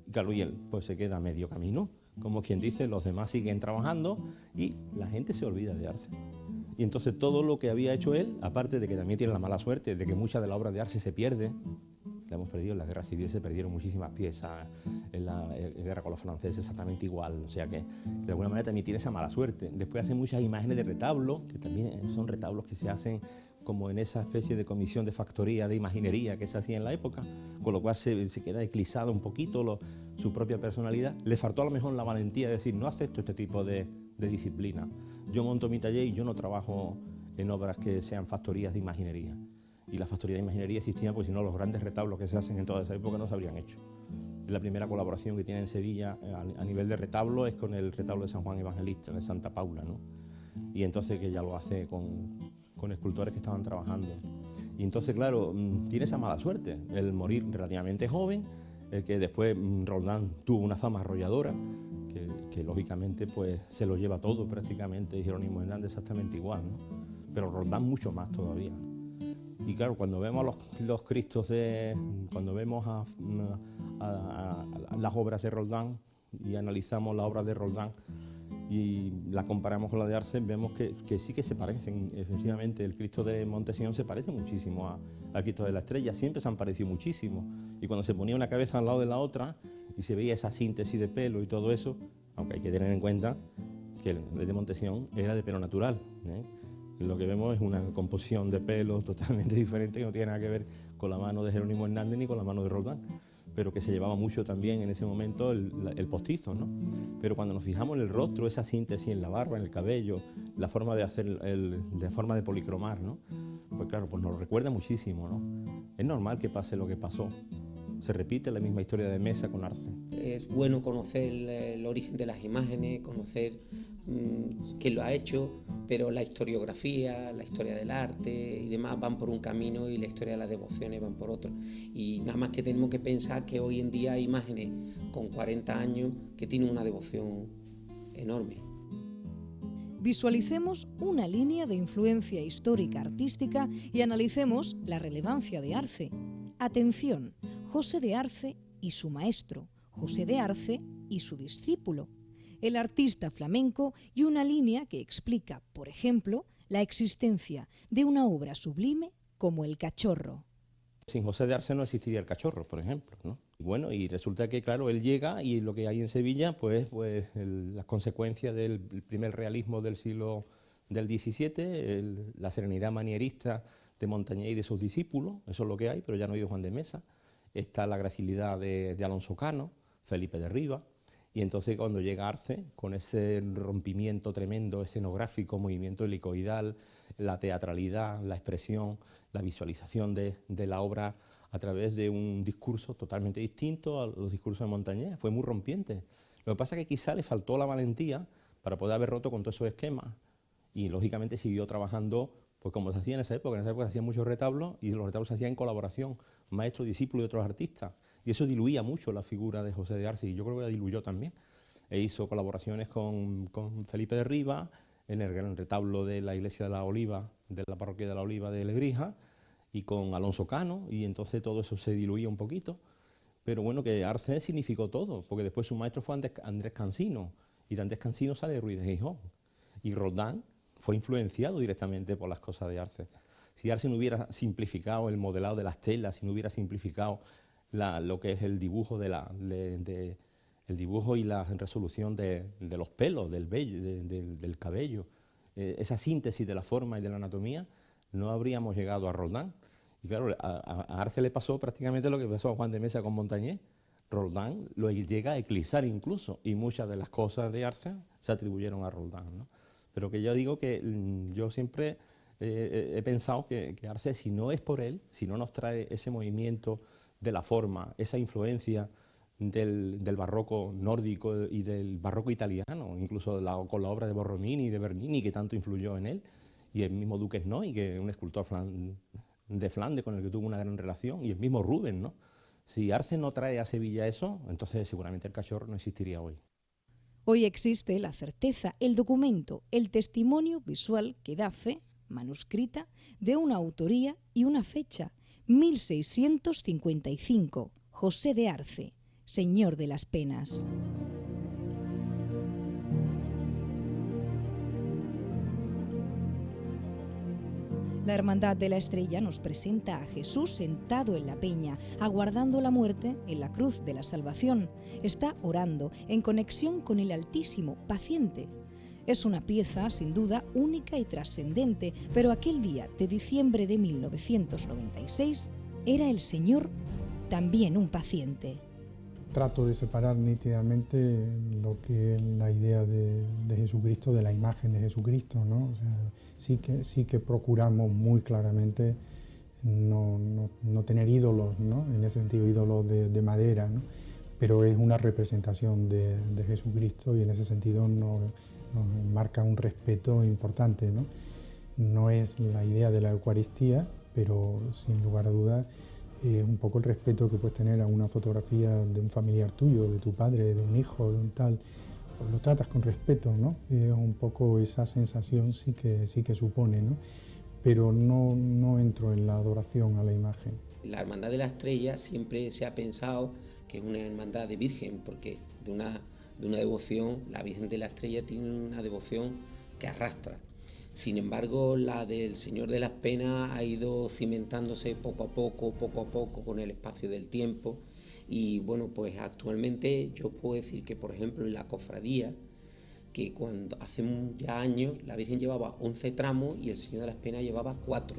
y claro, y él pues se queda a medio camino. Como quien dice, los demás siguen trabajando y la gente se olvida de Arce. Y entonces todo lo que había hecho él, aparte de que también tiene la mala suerte de que mucha de la obra de Arce se pierde, la hemos perdido en la guerra civil, se perdieron muchísimas piezas, en la guerra con los franceses exactamente igual, o sea que de alguna manera también tiene esa mala suerte. Después hace muchas imágenes de retablo, que también son retablos que se hacen como en esa especie de comisión de factoría, de imaginería que se hacía en la época, con lo cual se queda eclipsado un poquito su propia personalidad. Le faltó a lo mejor la valentía de decir, no acepto este tipo de disciplina. Yo monto mi taller y yo no trabajo en obras que sean factorías de imaginería. Y las factorías de imaginería existían porque si no los grandes retablos que se hacen en toda esa época no se habrían hecho. La primera colaboración que tiene en Sevilla a nivel de retablo es con el retablo de San Juan Evangelista, de Santa Paula, ¿no? Y entonces que ya lo hace con escultores que estaban trabajando. Y entonces, claro, tiene esa mala suerte, el morir relativamente joven, el que después Roldán tuvo una fama arrolladora, que lógicamente pues se lo lleva todo prácticamente, y Jerónimo Hernández exactamente igual, ¿no? Pero Roldán mucho más todavía. Y claro, cuando vemos los Cristos cuando vemos las obras de Roldán y analizamos la obra de Roldán y la comparamos con la de Arce, vemos que sí que se parecen. Efectivamente, el Cristo de Montesión se parece muchísimo al Cristo de la Estrella, siempre se han parecido muchísimo. Y cuando se ponía una cabeza al lado de la otra y se veía esa síntesis de pelo y todo eso, aunque hay que tener en cuenta que el de Montesión era de pelo natural, ¿eh? Lo que vemos es una composición de pelos totalmente diferente que no tiene nada que ver con la mano de Jerónimo Hernández ni con la mano de Roldán, pero que se llevaba mucho también en ese momento el postizo, ¿no? Pero cuando nos fijamos en el rostro, esa síntesis en la barba, en el cabello, la forma de hacer, la forma de policromar, ¿no? Pues claro, pues nos lo recuerda muchísimo, ¿no? Es normal que pase lo que pasó. Se repite la misma historia de Mesa con Arce. Es bueno conocer el origen de las imágenes, conocer que lo ha hecho, pero la historiografía, la historia del arte y demás van por un camino y la historia de las devociones van por otro. Y nada más que tenemos que pensar que hoy en día hay imágenes con 40 años que tienen una devoción enorme. Visualicemos una línea de influencia histórica artística y analicemos la relevancia de Arce. Atención, José de Arce y su maestro, José de Arce y su discípulo, el artista flamenco, y una línea que explica, por ejemplo, la existencia de una obra sublime como El Cachorro. Sin José de Arce no existiría El Cachorro, por ejemplo, ¿no? Bueno, y resulta que, claro, él llega y lo que hay en Sevilla, pues las consecuencias del primer realismo del siglo del XVII, la serenidad manierista de Montañés y de sus discípulos, eso es lo que hay, pero ya no vive Juan de Mesa. Está la gracilidad de Alonso Cano, Felipe de Riva, y entonces cuando llega Arce, con ese rompimiento tremendo escenográfico, movimiento helicoidal, la teatralidad, la expresión, la visualización de la obra a través de un discurso totalmente distinto a los discursos de Montañés, fue muy rompiente. Lo que pasa es que quizá le faltó la valentía para poder haber roto con todos esos esquemas, y lógicamente siguió trabajando pues como se hacía en esa época. En esa época se hacían muchos retablos y los retablos se hacían en colaboración, maestro, discípulo y otros artistas. Y eso diluía mucho la figura de José de Arce, y yo creo que la diluyó también. E hizo colaboraciones con Felipe de Riva en el gran retablo de la iglesia de la Oliva, de la parroquia de la Oliva de Lebrija, y con Alonso Cano, y entonces todo eso se diluía un poquito. Pero bueno, que Arce significó todo, porque después su maestro fue Andrés Cansino, y de Andrés Cansino sale Ruiz de Gijón. Y Roldán fue influenciado directamente por las cosas de Arce. Si Arce no hubiera simplificado el modelado de las telas, si no hubiera simplificado lo que es el dibujo, el dibujo y la resolución de los pelos, del vello, del cabello, esa síntesis de la forma y de la anatomía, no habríamos llegado a Roldán. Y claro, a Arce le pasó prácticamente lo que pasó a Juan de Mesa con Montañés. Roldán lo llega a eclipsar incluso, y muchas de las cosas de Arce se atribuyeron a Roldán, ¿no? Pero que yo digo que yo siempre he pensado que Arce, si no es por él, si no nos trae ese movimiento de la forma, esa influencia del barroco nórdico y del barroco italiano, incluso con la obra de Borromini y de Bernini, que tanto influyó en él, y el mismo Duques Noy, que es un escultor de Flandes con el que tuvo una gran relación, y el mismo Rubens, ¿no? Si Arce no trae a Sevilla eso, entonces seguramente El Cachorro no existiría hoy. Hoy existe la certeza, el documento, el testimonio visual que da fe, manuscrita, de una autoría y una fecha, 1655, José de Arce, Señor de las Penas. La Hermandad de la Estrella nos presenta a Jesús sentado en la peña, aguardando la muerte en la cruz de la salvación. Está orando, en conexión con el Altísimo, paciente. Es una pieza, sin duda, única y trascendente, pero aquel día de diciembre de 1996 era el Señor también un paciente. Trato de separar nítidamente lo que es la idea de Jesucristo, de la imagen de Jesucristo, ¿no? O sea, sí que procuramos muy claramente no tener ídolos, ¿no? En ese sentido, ídolos de madera, ¿no? Pero es una representación de Jesucristo, y en ese sentido nos marca un respeto importante, ¿no? No es la idea de la Eucaristía, pero sin lugar a dudas un poco el respeto que puedes tener a una fotografía de un familiar tuyo, de tu padre, de un hijo, de un tal, pues lo tratas con respeto, ¿no? Un poco esa sensación sí que supone, ¿no? Pero no entro en la adoración a la imagen. La Hermandad de la Estrella siempre se ha pensado que es una hermandad de virgen, porque de una devoción, la Virgen de la Estrella tiene una devoción que arrastra. Sin embargo, la del Señor de las Penas ha ido cimentándose poco a poco con el espacio del tiempo, y bueno, pues actualmente yo puedo decir que, por ejemplo, en la cofradía, que cuando hace ya años la Virgen llevaba 11 tramos y el Señor de las Penas llevaba 4,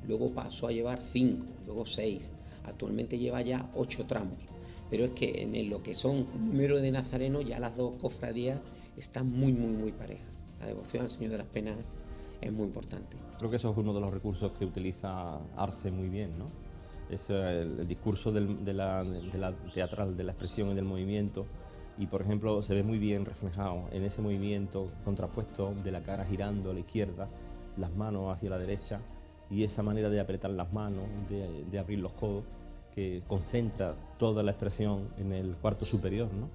luego pasó a llevar 5, luego 6, actualmente lleva ya 8 tramos, pero es que en lo que son número de nazarenos ya las dos cofradías están muy parejas. La devoción al Señor de las Penas es muy importante. Creo que eso es uno de los recursos que utiliza Arce muy bien, ¿no? Es el discurso de la teatral, de la expresión y del movimiento, y por ejemplo se ve muy bien reflejado en ese movimiento contrapuesto de la cara girando a la izquierda, las manos hacia la derecha y esa manera de apretar las manos, de abrir los codos, que concentra toda la expresión en el cuarto superior, ¿no?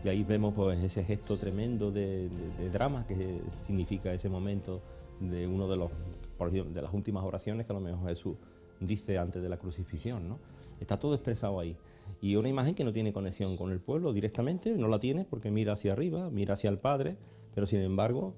Y ahí vemos pues ese gesto tremendo de drama que significa ese momento de uno de las últimas oraciones que a lo mejor Jesús dice antes de la crucifixión, ¿no? Está todo expresado ahí. Y una imagen que no tiene conexión con el pueblo directamente, no la tiene porque mira hacia arriba, mira hacia el Padre, pero sin embargo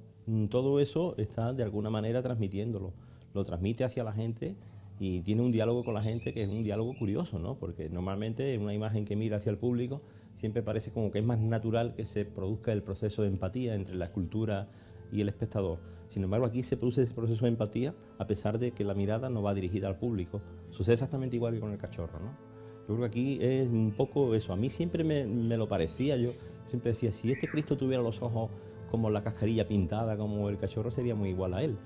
todo eso está de alguna manera transmitiéndolo, lo transmite hacia la gente y tiene un diálogo con la gente que es un diálogo curioso, ¿no? Porque normalmente una imagen que mira hacia el público siempre parece como que es más natural que se produzca el proceso de empatía entre la escultura y el espectador. Sin embargo, aquí se produce ese proceso de empatía a pesar de que la mirada no va dirigida al público. Sucede exactamente igual que con el cachorro, ¿no? Yo creo que aquí es un poco eso. A mí siempre me lo parecía. Yo siempre decía, si este Cristo tuviera los ojos como la cascarilla pintada, como el cachorro, sería muy igual a él.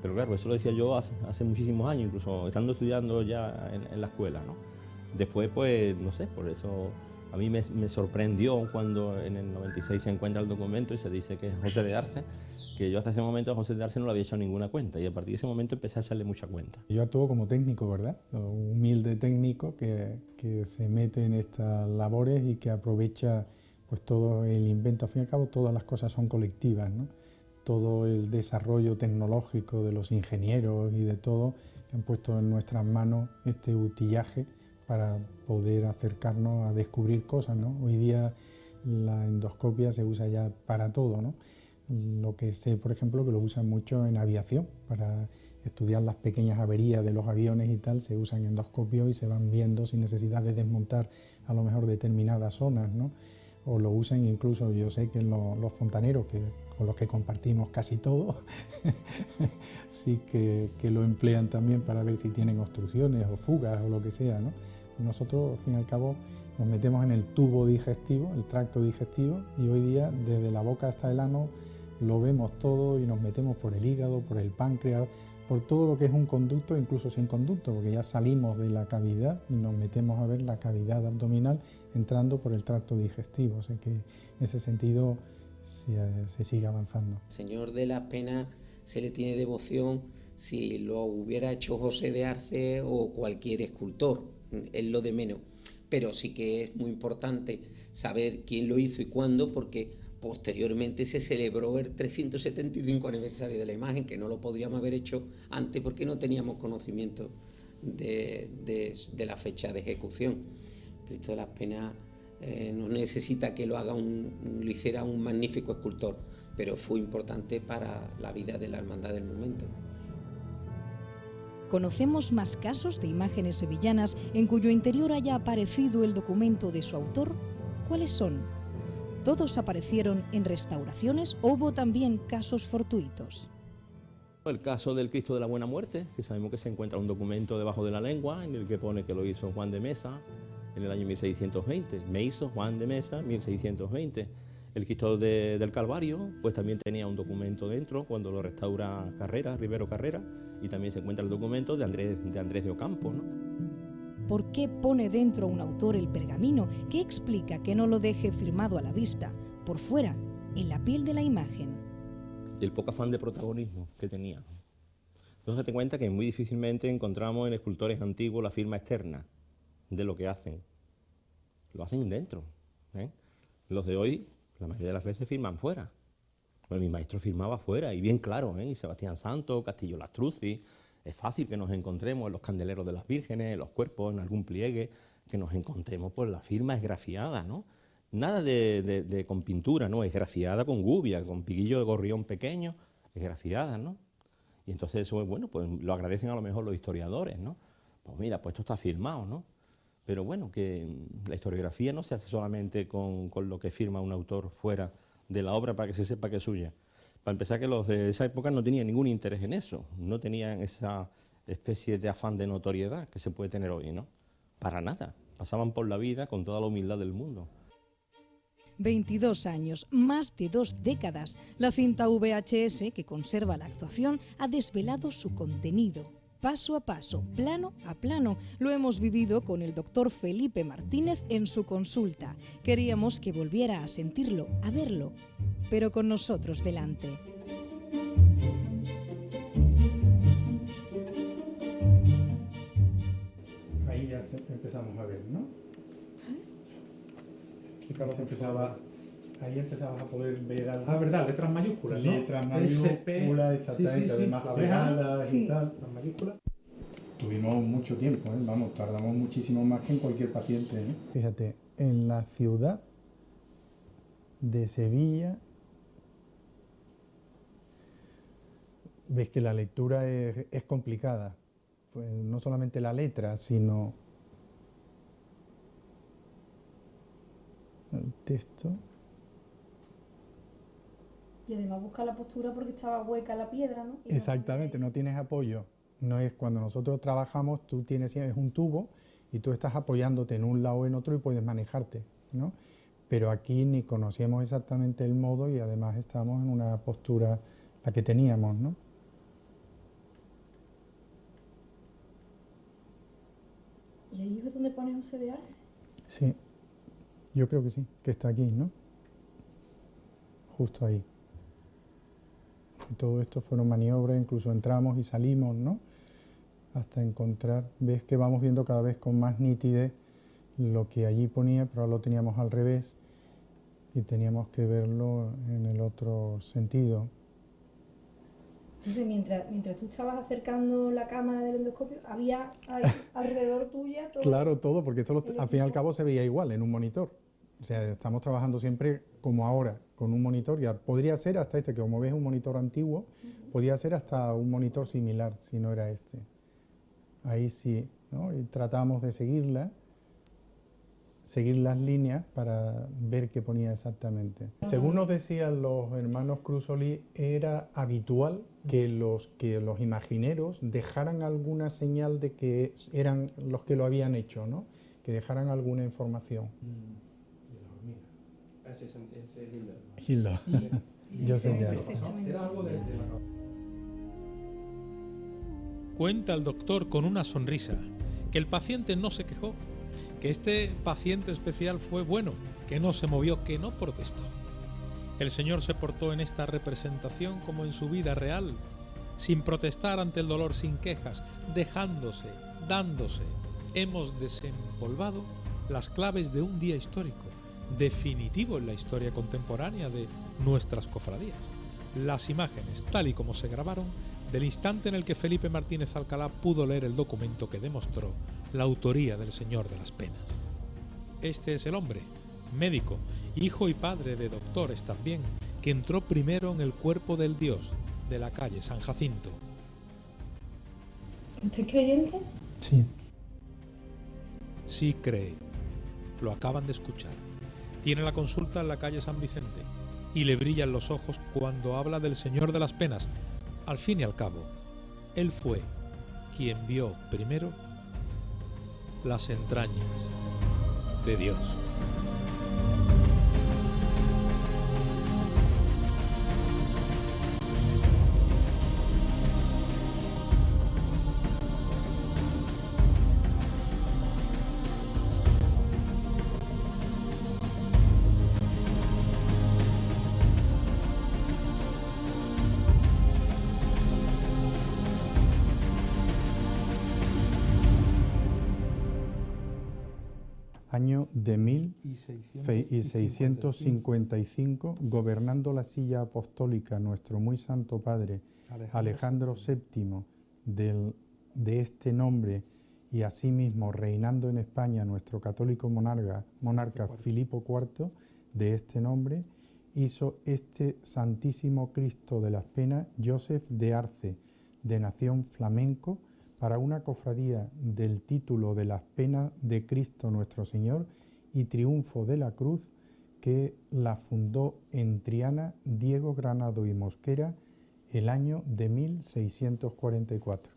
Pero claro, eso lo decía yo hace muchísimos años, incluso estando estudiando ya en la escuela, ¿no? Después, pues, no sé, por eso a mí me sorprendió cuando en el 96 se encuentra el documento y se dice que es José de Arce, que yo hasta ese momento a José de Arce no le había hecho ninguna cuenta y a partir de ese momento empecé a echarle mucha cuenta. Yo actúo como técnico, ¿verdad? Un humilde técnico que se mete en estas labores y que aprovecha pues todo el invento. Al fin y al cabo todas las cosas son colectivas, ¿no? Todo el desarrollo tecnológico de los ingenieros y de todo que han puesto en nuestras manos este utillaje para poder acercarnos a descubrir cosas, ¿no? Hoy día la endoscopia se usa ya para todo, ¿no? Lo que sé, por ejemplo, que lo usan mucho en aviación, para estudiar las pequeñas averías de los aviones y tal, se usan endoscopios y se van viendo sin necesidad de desmontar a lo mejor determinadas zonas, ¿no? O lo usan incluso, yo sé que los fontaneros, con los que compartimos casi todo, sí que lo emplean también para ver si tienen obstrucciones o fugas o lo que sea, ¿no? Nosotros, al fin y al cabo, nos metemos en el tubo digestivo, el tracto digestivo, y hoy día, desde la boca hasta el ano, lo vemos todo y nos metemos por el hígado, por el páncreas, por todo lo que es un conducto, incluso sin conducto, porque ya salimos de la cavidad y nos metemos a ver la cavidad abdominal entrando por el tracto digestivo. O sea que en ese sentido se sigue avanzando. Señor de las Penas se le tiene devoción si lo hubiera hecho José de Arce o cualquier escultor, es lo de menos. Pero sí que es muy importante saber quién lo hizo y cuándo, porque posteriormente se celebró el 375 aniversario de la imagen, que no lo podríamos haber hecho antes porque no teníamos conocimiento de la fecha de ejecución. Cristo de las Penas no necesita que lo hiciera un magnífico escultor, pero fue importante para la vida de la hermandad del momento. ¿Conocemos más casos de imágenes sevillanas en cuyo interior haya aparecido el documento de su autor? ¿Cuáles son? ¿Todos aparecieron en restauraciones o hubo también casos fortuitos? El caso del Cristo de la Buena Muerte, que sabemos que se encuentra un documento debajo de la lengua en el que pone que lo hizo Juan de Mesa en el año 1620. Me hizo Juan de Mesa 1620. El Cristo del Calvario, pues también tenía un documento dentro cuando lo restaura Carrera, Rivero Carrera, y también se encuentra el documento de Andrés de Ocampo, ¿no? ¿Por qué pone dentro un autor el pergamino? ¿Qué explica que no lo deje firmado a la vista, por fuera, en la piel de la imagen? El poco afán de protagonismo que tenía. Entonces te cuenta que muy difícilmente encontramos en escultores antiguos la firma externa de lo que hacen. Lo hacen dentro, ¿eh? Los de hoy, la mayoría de las veces firman fuera. Bueno, mi maestro firmaba fuera, y bien claro, ¿eh? Y Sebastián Santo, Castillo Lastruzzi. Es fácil que nos encontremos en los candeleros de las vírgenes, en los cuerpos, en algún pliegue, que nos encontremos, pues la firma esgrafiada, ¿no? Nada con pintura, ¿no? Esgrafiada con gubia, con piquillo de gorrión pequeño, esgrafiada, ¿no? Y entonces eso, bueno, pues lo agradecen a lo mejor los historiadores, ¿no? Pues mira, pues esto está firmado, ¿no? Pero bueno, que la historiografía no se hace solamente con lo que firma un autor fuera de la obra para que se sepa que es suya. Para empezar, que los de esa época no tenían ningún interés en eso, no tenían esa especie de afán de notoriedad que se puede tener hoy, ¿no? Para nada, pasaban por la vida con toda la humildad del mundo. 22 años, más de 2 décadas, la cinta VHS, que conserva la actuación, ha desvelado su contenido. paso a paso, plano a plano. Lo hemos vivido con el doctor Felipe Martínez en su consulta. Queríamos que volviera a sentirlo, a verlo, pero con nosotros delante. Ahí ya empezamos a ver, ¿no? Ahí empezabas a poder ver algo. Ah, verdad, letras mayúsculas, ¿no? Letras mayúsculas, exactamente, además pegadas y tal. Las mayúsculas. Tuvimos mucho tiempo, ¿eh? Vamos, tardamos muchísimo más que en cualquier paciente, ¿eh? Fíjate, en la ciudad de Sevilla, ves que la lectura es complicada. Pues no solamente la letra, sino el texto. Y además busca la postura porque estaba hueca la piedra, ¿no? Exactamente, no tienes apoyo. No es cuando nosotros trabajamos, tú tienes un tubo y tú estás apoyándote en un lado o en otro y puedes manejarte, ¿no? Pero aquí ni conocíamos exactamente el modo y además estábamos en una postura la que teníamos, ¿no? ¿Y ahí es donde pone José de Arce? Sí, yo creo que sí, que está aquí, ¿no? Justo ahí. Y todo esto fueron maniobras, incluso entramos y salimos, ¿no? Hasta encontrar, ves que vamos viendo cada vez con más nitidez lo que allí ponía, pero ahora lo teníamos al revés y teníamos que verlo en el otro sentido. Entonces, mientras tú estabas acercando la cámara del endoscopio, había alrededor tuya todo. Claro, todo, porque esto al fin y al cabo se veía igual en un monitor. O sea, estamos trabajando siempre como ahora, con un monitor. Ya podría ser hasta este, que como ves un monitor antiguo, podía ser hasta un monitor similar, si no era este. Ahí sí, ¿no? Y tratamos de seguir las líneas para ver qué ponía exactamente. Según nos decían los hermanos Cruzolí, era habitual que los imagineros dejaran alguna señal de que eran los que lo habían hecho, ¿no? Que dejaran alguna información. Ese es Hilda. Yo sé ya. Cuenta el doctor con una sonrisa que el paciente no se quejó, que este paciente especial fue bueno, que no se movió, que no protestó. El Señor se portó en esta representación como en su vida real, sin protestar ante el dolor, sin quejas, dejándose, dándose. Hemos desempolvado las claves de un día histórico, definitivo en la historia contemporánea de nuestras cofradías. Las imágenes, tal y como se grabaron, del instante en el que Felipe Martínez Alcalá pudo leer el documento que demostró la autoría del Señor de las Penas. Este es el hombre, médico, hijo y padre de doctores también, que entró primero en el cuerpo del Dios de la calle San Jacinto. ¿Usted es creyente? Sí. Sí cree. Lo acaban de escuchar. Tiene la consulta en la calle San Vicente y le brillan los ojos cuando habla del Señor de las Penas. Al fin y al cabo, él fue quien vio primero las entrañas de Dios. Año de 1655, gobernando la silla apostólica nuestro muy santo padre Alejandro VII de este nombre y asimismo reinando en España nuestro católico monarca Filipo IV de este nombre, hizo este Santísimo Cristo de las Penas Joseph de Arce, de nación flamenco, para una cofradía del título de las Penas de Cristo nuestro Señor y Triunfo de la Cruz, que la fundó en Triana Diego Granado y Mosquera el año de 1644.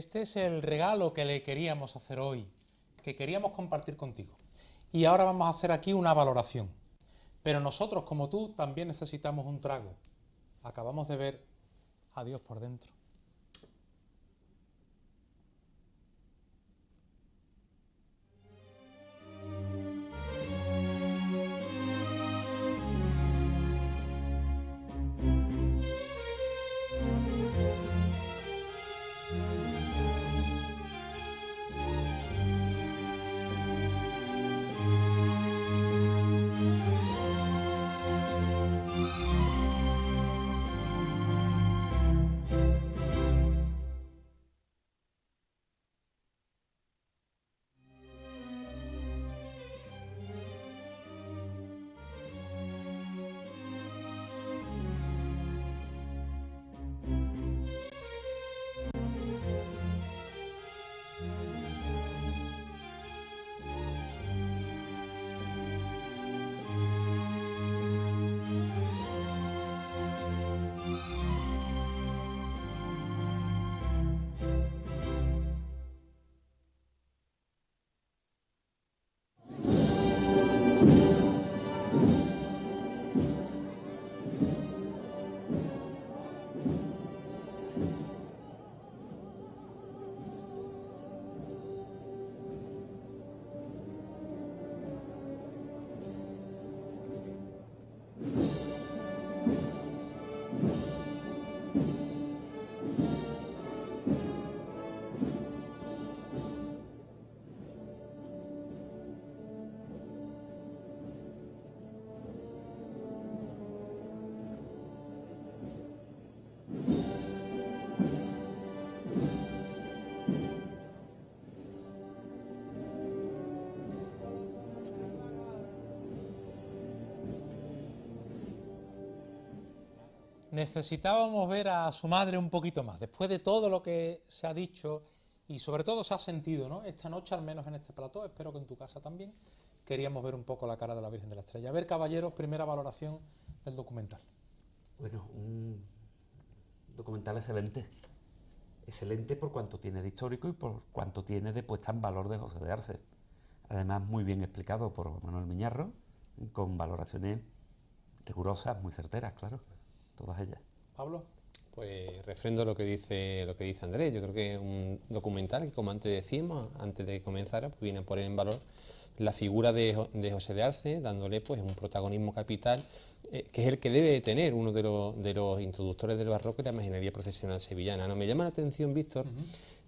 este es el regalo que le queríamos hacer hoy, que queríamos compartir contigo. Y ahora vamos a hacer aquí una valoración. Pero nosotros, como tú, también necesitamos un trago. Acabamos de ver a Dios por dentro. Necesitábamos ver a su madre un poquito más, después de todo lo que se ha dicho y sobre todo se ha sentido, ¿no? Esta noche, al menos en este plató, espero que en tu casa también, queríamos ver un poco la cara de la Virgen de la Estrella. A ver, caballeros, primera valoración del documental. Bueno, un documental excelente. Excelente por cuanto tiene de histórico y por cuanto tiene de puesta en valor de José de Arce. Además, muy bien explicado por Manuel Miñarro, con valoraciones rigurosas, muy certeras, claro. Todas ellas. Pablo. Pues refrendo lo que dice Andrés. Yo creo que es un documental que, como antes decíamos, antes de que comenzara, pues viene a poner en valor la figura de José de Arce, dándole pues un protagonismo capital, que es el que debe tener uno de los introductores del barroco y la imaginería procesional sevillana, ¿no? Me llama la atención, Víctor,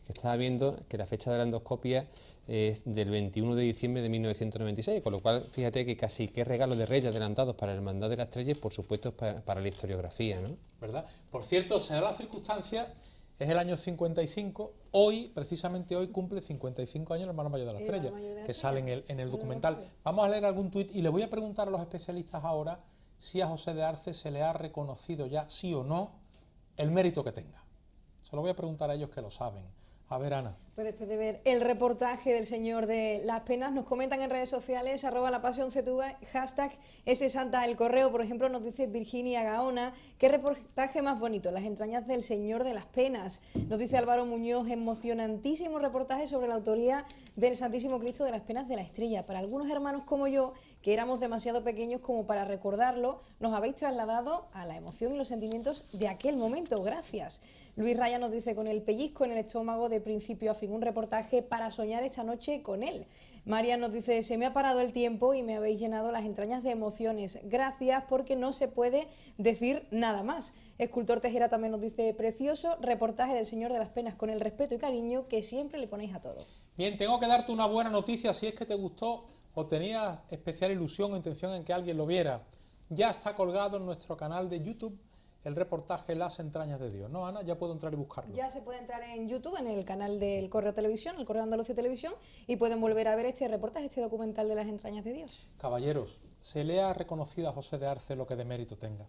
que estaba viendo que la fecha de la endoscopia es del 21 de diciembre de 1996, con lo cual fíjate que casi qué regalo de Reyes adelantados para la Hermandad de la Estrella y por supuesto para la historiografía, ¿no? ¿Verdad? Por cierto, se da la circunstancia, es el año 55, hoy, precisamente hoy, cumple 55 años el hermano mayor de la Estrella, que sale en el documental. Vamos a leer algún tuit y le voy a preguntar a los especialistas ahora si a José de Arce se le ha reconocido ya, sí o no, el mérito que tenga. Se lo voy a preguntar a ellos que lo saben. A ver, Ana. Pues después de ver el reportaje del Señor de las Penas, nos comentan en redes sociales, @lapasióncetúa, #SSanta el correo, por ejemplo, nos dice Virginia Gaona, qué reportaje más bonito, las entrañas del Señor de las Penas. Nos dice Álvaro Muñoz, emocionantísimo reportaje sobre la autoría del Santísimo Cristo de las Penas de la Estrella. Para algunos hermanos como yo, que éramos demasiado pequeños como para recordarlo, nos habéis trasladado a la emoción y los sentimientos de aquel momento. Gracias. Luis Raya nos dice, con el pellizco en el estómago de principio a fin, un reportaje para soñar esta noche con él. María nos dice, se me ha parado el tiempo y me habéis llenado las entrañas de emociones. Gracias, porque no se puede decir nada más. Escultor Tejera también nos dice, precioso reportaje del Señor de las Penas, con el respeto y cariño que siempre le ponéis a todo. Bien, tengo que darte una buena noticia, si es que te gustó o tenías especial ilusión o intención en que alguien lo viera. Ya está colgado en nuestro canal de YouTube el reportaje Las entrañas de Dios, ¿no, Ana? Ya puedo entrar y buscarlo. Ya se puede entrar en YouTube, en el canal del Correo Televisión, el Correo Andalucía Televisión, y pueden volver a ver este reportaje, este documental de Las entrañas de Dios. Caballeros, ¿se le ha reconocido a José de Arce lo que de mérito tenga?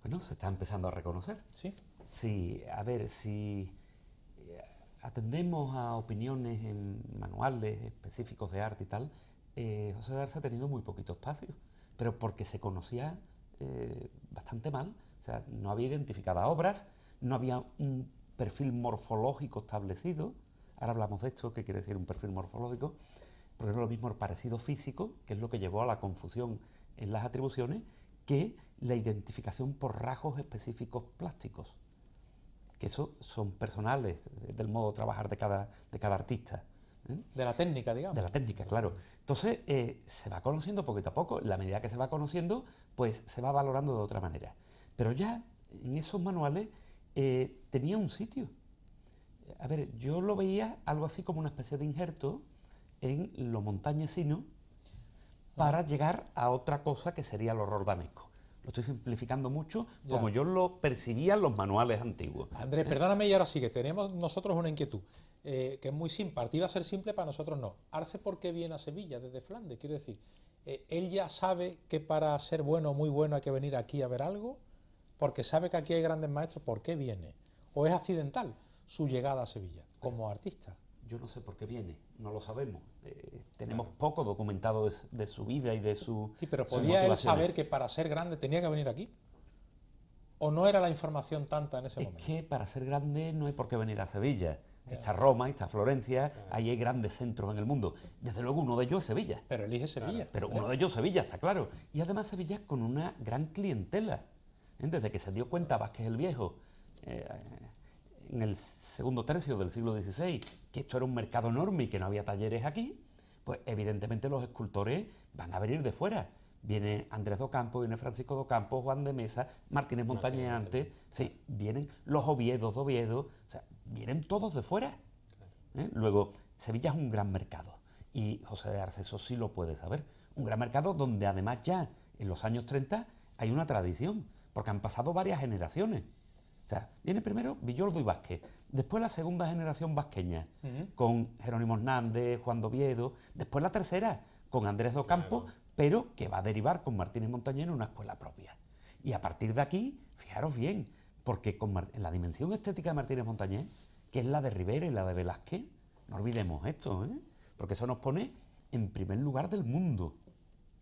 Bueno, se está empezando a reconocer. ¿Sí? Sí, a ver, si atendemos a opiniones en manuales específicos de arte y tal, José de Arce ha tenido muy poquito espacio, pero porque se conocía bastante mal. O sea, no había identificadas obras, no había un perfil morfológico establecido. Ahora hablamos de esto, qué quiere decir un perfil morfológico, porque es lo mismo el parecido físico, que es lo que llevó a la confusión en las atribuciones, que la identificación por rasgos específicos plásticos, que eso son personales del modo de trabajar de cada artista. De la técnica, digamos. De la técnica, claro. Entonces, se va conociendo poquito a poco. En la medida que se va conociendo, pues se va valorando de otra manera. Pero ya en esos manuales tenía un sitio. A ver, yo lo veía algo así como una especie de injerto en lo montañesino para llegar a otra cosa que sería lo roldanesco. Lo estoy simplificando mucho, como yo lo percibía en los manuales antiguos. Andrés, perdóname, y ahora sí que tenemos nosotros una inquietud, que es muy simple, partida a ser simple, para nosotros no. Arce, ¿por qué viene a Sevilla desde Flandes? Quiero decir, ¿él ya sabe que para ser bueno o muy bueno hay que venir aquí a ver algo? Porque sabe que aquí hay grandes maestros, ¿por qué viene? ¿O es accidental su llegada a Sevilla como artista? Yo no sé por qué viene, no lo sabemos. Tenemos poco documentado de su vida y de su... Sí, pero ¿podía él saber que para ser grande tenía que venir aquí? ¿O no era la información tanta en ese momento? Es que para ser grande no hay por qué venir a Sevilla. Está Roma, está Florencia, ahí hay grandes centros en el mundo. Desde luego uno de ellos es Sevilla. Pero elige Sevilla. Claro, pero uno de ellos es Sevilla, está claro. Y además Sevilla con una gran clientela. Desde que se dio cuenta Vázquez el Viejo, en el segundo tercio del siglo XVI, que esto era un mercado enorme y que no había talleres aquí, pues evidentemente los escultores van a venir de fuera. Viene Andrés Docampo, viene Francisco Docampo, Juan de Mesa, Martínez Montañés antes, sí, vienen los Oviedos de Oviedo, o sea, vienen todos de fuera. Luego, Sevilla es un gran mercado, y José de Arce eso sí lo puede saber. Un gran mercado donde además ya en los años 30 hay una tradición, porque han pasado varias generaciones. O sea, viene primero Villoldo y Vázquez, después la segunda generación vasqueña, con Jerónimo Hernández, Juan de Oviedo, después la tercera, con Andrés Docampo, pero que va a derivar con Martínez Montañés en una escuela propia. Y a partir de aquí, fijaros bien, porque en la dimensión estética de Martínez Montañés, que es la de Rivera y la de Velázquez, no olvidemos esto, porque eso nos pone en primer lugar del mundo.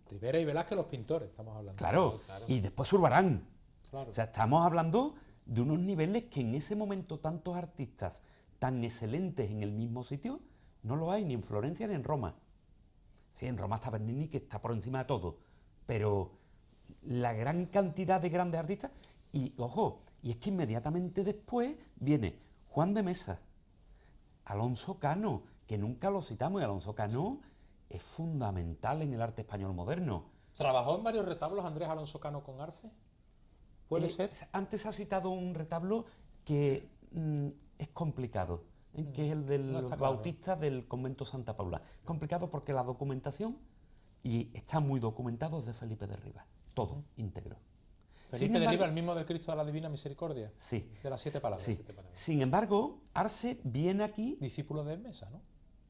Rivera y Velázquez, los pintores, estamos hablando. Claro, y después Zurbarán. Claro. O sea, estamos hablando de unos niveles que en ese momento tantos artistas tan excelentes en el mismo sitio no lo hay ni en Florencia ni en Roma. Sí, en Roma está Bernini, que está por encima de todo, pero la gran cantidad de grandes artistas, y ojo, y es que inmediatamente después viene Juan de Mesa, Alonso Cano, que nunca lo citamos, y Alonso Cano es fundamental en el arte español moderno. ¿Trabajó en varios retablos Andrés Alonso Cano con Arce? ¿Puede ser? Antes ha citado un retablo que es complicado, que es el del Bautista del convento Santa Paula. Complicado porque la documentación, y está muy documentado, es de Felipe de Rivas, todo íntegro. ¿Felipe de Rivas, el mismo del Cristo de la Divina Misericordia? Sí. De las 7 palabras. Sí. Sin embargo, Arce viene aquí... Discípulo de Mesa, ¿no?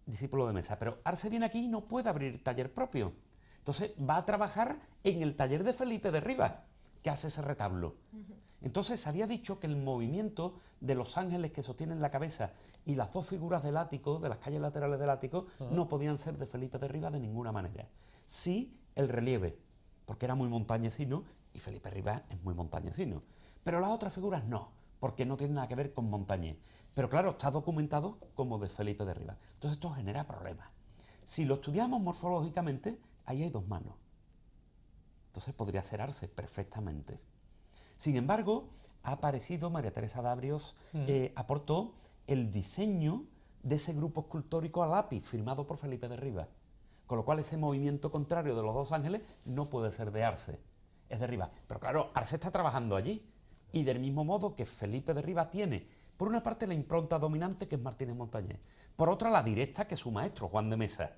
Discípulo de Mesa, pero Arce viene aquí y no puede abrir taller propio. Entonces va a trabajar en el taller de Felipe de Rivas, que hace ese retablo. Entonces se había dicho que el movimiento de los ángeles que sostienen la cabeza y las dos figuras del ático, de las calles laterales del ático, no podían ser de Felipe de Rivas de ninguna manera. Sí el relieve, porque era muy montañesino, y Felipe Rivas es muy montañesino. Pero las otras figuras no, porque no tienen nada que ver con Montañés. Pero claro, está documentado como de Felipe de Rivas. Entonces esto genera problemas. Si lo estudiamos morfológicamente, ahí hay dos manos. Entonces podría ser Arce perfectamente. Sin embargo, ha aparecido María Teresa de Abrios, aportó el diseño de ese grupo escultórico a lápiz, firmado por Felipe de Rivas. Con lo cual ese movimiento contrario de los dos ángeles no puede ser de Arce, es de Rivas. Pero claro, Arce está trabajando allí. Y del mismo modo que Felipe de Rivas tiene, por una parte, la impronta dominante, que es Martínez Montañés, por otra, la directa, que es su maestro, Juan de Mesa.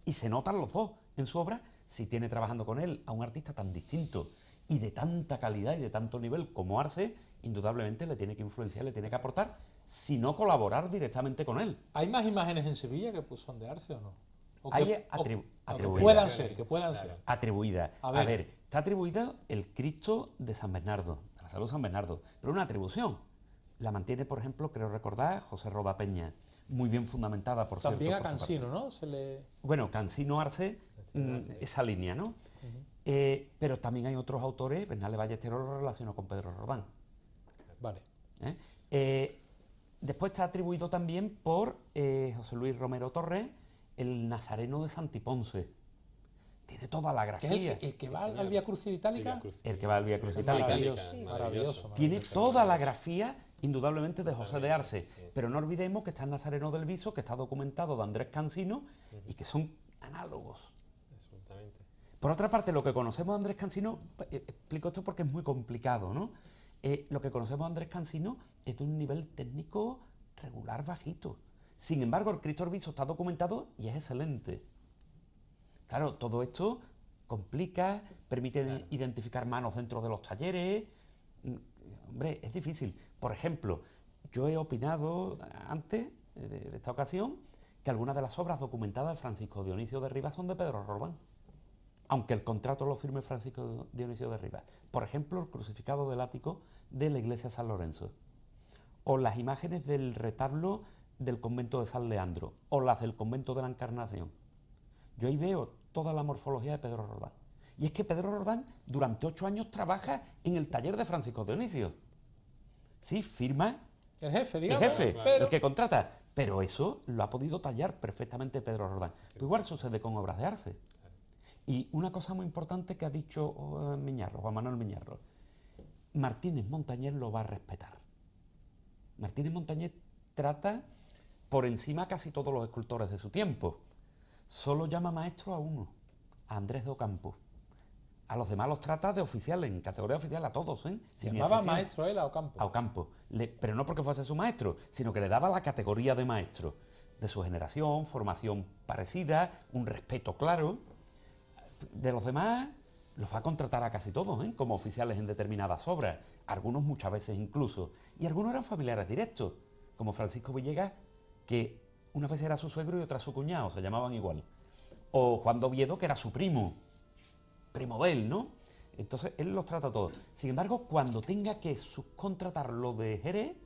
Y se notan los dos en su obra, si tiene trabajando con él a un artista tan distinto y de tanta calidad y de tanto nivel como Arce, indudablemente le tiene que influenciar, le tiene que aportar, si no colaborar directamente con él. ¿Hay más imágenes en Sevilla que son de Arce o no? Hay atribuidas. Que puedan ser. Atribuidas. A ver, está atribuida el Cristo de San Bernardo, de la Salud San Bernardo, pero una atribución. La mantiene, por ejemplo, creo recordar, José Roda Peña, muy bien fundamentada, por cierto. También a Cansino, ¿no? Bueno, Cansino, Arce, esa línea, ¿no? Pero también hay otros autores, Bernal de Ballesteros lo relacionó con Pedro Rodán. Vale. Después está atribuido también por José Luis Romero Torres, el Nazareno de Santiponce. Tiene toda la grafía. ¿El que va al Vía Crucis Itálica? El que va al Vía Crucis Itálica. Maravilloso, maravilloso. Tiene toda la grafía, indudablemente, de José de Arce. Pero no olvidemos que está el Nazareno del Viso, que está documentado de Andrés Cansino, y que son análogos. Absolutamente. Por otra parte, lo que conocemos de Andrés Cansino, explico esto porque es muy complicado, ¿no? Lo que conocemos de Andrés Cansino es de un nivel técnico regular, bajito. Sin embargo, el Cristo del Viso está documentado y es excelente. Claro, todo esto complica, permite identificar manos dentro de los talleres. Hombre, es difícil. Por ejemplo, yo he opinado antes de esta ocasión que algunas de las obras documentadas de Francisco Dionisio de Rivas son de Pedro Roldán, aunque el contrato lo firme Francisco Dionisio de Rivas. Por ejemplo, el crucificado del ático de la iglesia de San Lorenzo, o las imágenes del retablo del convento de San Leandro, o las del convento de la Encarnación. Yo ahí veo toda la morfología de Pedro Roldán. Y es que Pedro Roldán durante 8 años trabaja en el taller de Francisco Dionisio. Sí, firma El jefe, digamos. el jefe, pero... el que contrata. Pero eso lo ha podido tallar perfectamente Pedro Roldán. Pues igual sucede con obras de Arce. Y una cosa muy importante que ha dicho Juan Manuel Miñarro, Martínez Montañés lo va a respetar. Martínez Montañés trata por encima casi todos los escultores de su tiempo. Solo llama maestro a uno, a Andrés de Ocampo. A los demás los trata de oficiales, en categoría oficial a todos. ¿Se llamaba maestro él a Ocampo? A Ocampo. Pero no porque fuese su maestro, sino que le daba la categoría de maestro. De su generación, formación parecida, un respeto claro. De los demás los va a contratar a casi todos, como oficiales en determinadas obras, algunos muchas veces incluso, y algunos eran familiares directos, como Francisco Villegas, que una vez era su suegro y otra su cuñado, se llamaban igual, o Juan de Oviedo, que era su primo de él, ¿no? Entonces él los trata todos. Sin embargo, cuando tenga que subcontratar lo de Jerez,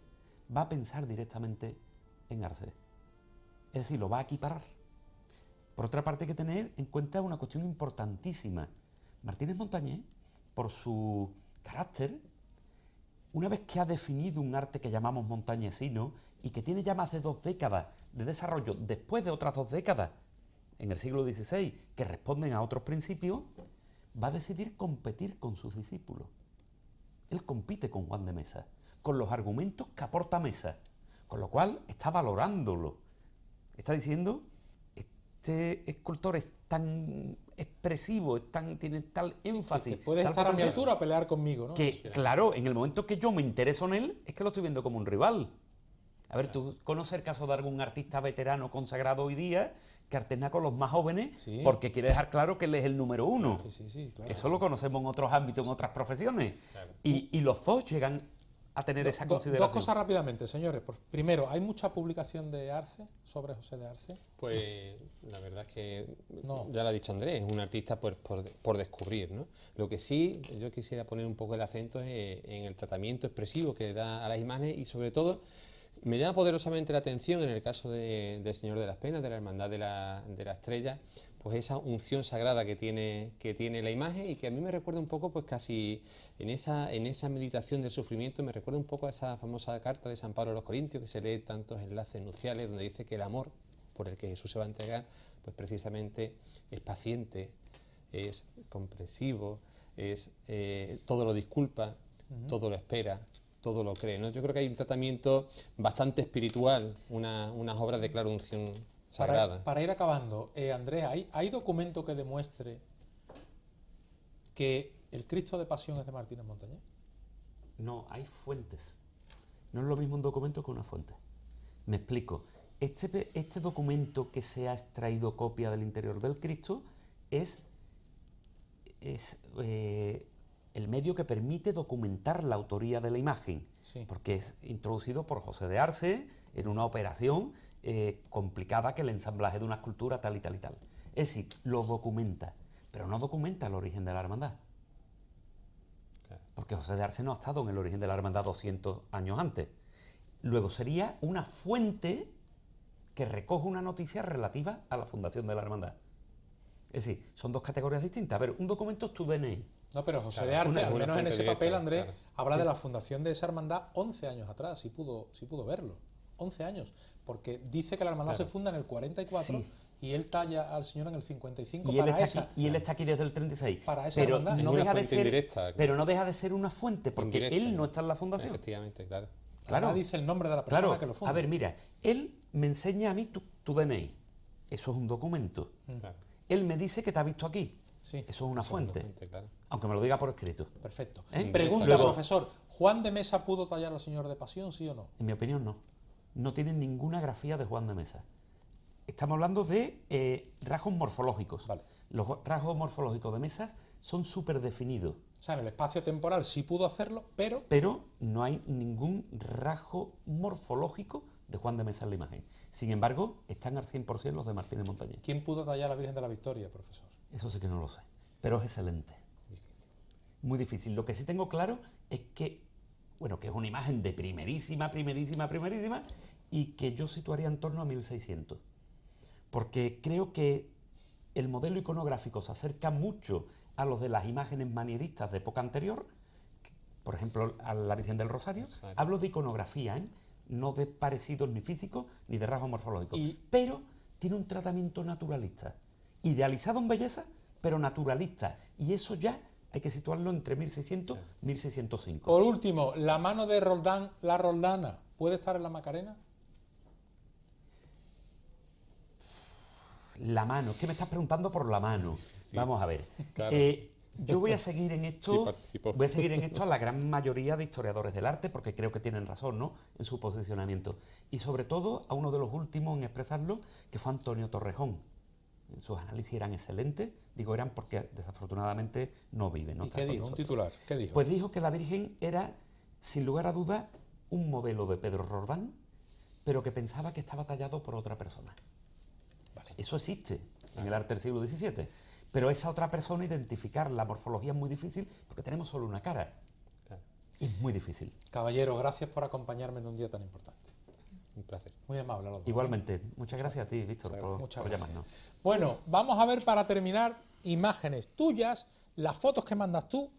va a pensar directamente en Arce. Es decir, lo va a equiparar. Por otra parte, hay que tener en cuenta una cuestión importantísima. Martínez Montañés, por su carácter, una vez que ha definido un arte que llamamos montañesino y que tiene ya más de 2 décadas de desarrollo, después de otras 2 décadas en el siglo XVI que responden a otros principios, va a decidir competir con sus discípulos. Él compite con Juan de Mesa, con los argumentos que aporta Mesa, con lo cual está valorándolo. Está diciendo, este escultor es tan expresivo, tiene tal énfasis. Que puede estar a mi altura a pelear conmigo, ¿no? Que, claro, en el momento que yo me intereso en él, es que lo estoy viendo como un rival. A ver, ¿tú conoces el caso de algún artista veterano consagrado hoy día que artesna con los más jóvenes porque quiere dejar claro que él es el número 1? Sí, claro. Eso lo conocemos en otros ámbitos, en otras profesiones. Claro. Y los dos llegan a tener esa consideración. 2 cosas rápidamente, señores. Primero, ¿hay mucha publicación de Arce, sobre José de Arce? Pues la verdad es que, ya lo ha dicho Andrés, es un artista por descubrir, ¿no? Lo que sí, yo quisiera poner un poco el acento en el tratamiento expresivo que da a las imágenes y sobre todo, me llama poderosamente la atención en el caso del Señor de las Penas, de la Hermandad de la Estrella, pues esa unción sagrada que tiene la imagen y que a mí me recuerda un poco, pues casi en esa meditación del sufrimiento, me recuerda un poco a esa famosa carta de San Pablo a los Corintios, que se lee tantos enlaces nuciales, donde dice que el amor por el que Jesús se va a entregar, pues precisamente es paciente, es comprensivo, todo lo disculpa, todo lo espera, todo lo cree, ¿no? Yo creo que hay un tratamiento bastante espiritual, unas obras de clara unción sagrada. Para ir acabando, Andrés, ¿hay documento que demuestre que el Cristo de Pasión es de Martínez Montañés? No, hay fuentes. No es lo mismo un documento que una fuente. Me explico. Este documento que se ha extraído copia del interior del Cristo es el medio que permite documentar la autoría de la imagen, porque es introducido por José de Arce en una operación complicada que el ensamblaje de una escultura tal y tal y tal. Es decir, lo documenta, pero no documenta el origen de la hermandad. Claro. Porque José de Arce no ha estado en el origen de la hermandad 200 años antes. Luego sería una fuente que recoge una noticia relativa a la fundación de la hermandad. Es decir, son 2 categorías distintas. A ver, un documento es tu DNI. No, pero José de Arce, al menos en ese papel, Andrés, habla de la fundación de esa hermandad 11 años atrás, si pudo verlo. 11 años, porque dice que la hermandad se funda en el 44 Sí. y él talla al Señor en el 55 Y él, para está esa. aquí, y él está aquí desde el 36. Para esa pero hermandad. no Es una deja de fuente ser, indirecta. pero no deja de ser una fuente, porque Indirecta, él no está en la fundación. Efectivamente, claro. Claro. Además dice el nombre de la persona Claro, que lo funda. a ver, mira, él me enseña a mí tu DNI. Eso es un documento. Claro. Él me dice que te ha visto aquí. Sí. Eso es una fuente. Claro. Aunque me lo diga por escrito. Perfecto. ¿Eh? Pregunta, Luego- profesor, ¿Juan de Mesa pudo tallar al Señor de Pasión, sí o no? En mi opinión, no. No tienen ninguna grafía de Juan de Mesa. Estamos hablando de rasgos morfológicos. Vale. Los rasgos morfológicos de Mesas son súper definidos, O sea, en el espacio temporal sí pudo hacerlo, pero pero no hay ningún rasgo morfológico de Juan de Mesa en la imagen. Sin embargo, están al 100% los de Martínez Montañés. ¿quién pudo tallar a la Virgen de la Victoria, profesor? Eso sí que no lo sé, pero es excelente. Muy difícil. Lo que sí tengo claro es que, bueno, que es una imagen de primerísima, y que yo situaría en torno a 1600. Porque creo que el modelo iconográfico se acerca mucho a los de las imágenes manieristas de época anterior, por ejemplo, a la Virgen del Rosario. Exacto. Hablo de iconografía, ¿eh? No de parecidos ni físicos ni de rasgos morfológicos. Y- Pero tiene un tratamiento naturalista. Idealizado en belleza, pero naturalista. Y eso ya hay que situarlo entre 1600 y 1605. Por último, la mano de Roldán, la Roldana, ¿puede estar en la Macarena? La mano, es que me estás preguntando por la mano. Vamos a ver. Claro. Yo voy a seguir en Sí, esto, participó. voy a seguir en esto a la gran mayoría de historiadores del arte, porque creo que tienen razón, ¿no?, en su posicionamiento. Y sobre todo a uno de los últimos en expresarlo, que fue Antonio Torrejón. Sus análisis eran excelentes, digo eran porque desafortunadamente no vive. No ¿Y está qué con dijo? Un nosotros. titular. ¿Qué dijo? Pues dijo que la Virgen era, sin lugar a duda, un modelo de Pedro Roldán, pero que pensaba que estaba tallado por otra persona. Eso existe en el arte del siglo XVII. Pero esa otra persona, identificar la morfología es muy difícil porque tenemos solo una cara. Claro. Es muy difícil. Caballero, gracias por acompañarme en un día tan importante. Un placer. Muy amable a los dos. Igualmente, muchas gracias a ti, Víctor, Muchas por gracias. llamarnos. Bueno, vamos a ver para terminar imágenes tuyas, las fotos que mandas tú.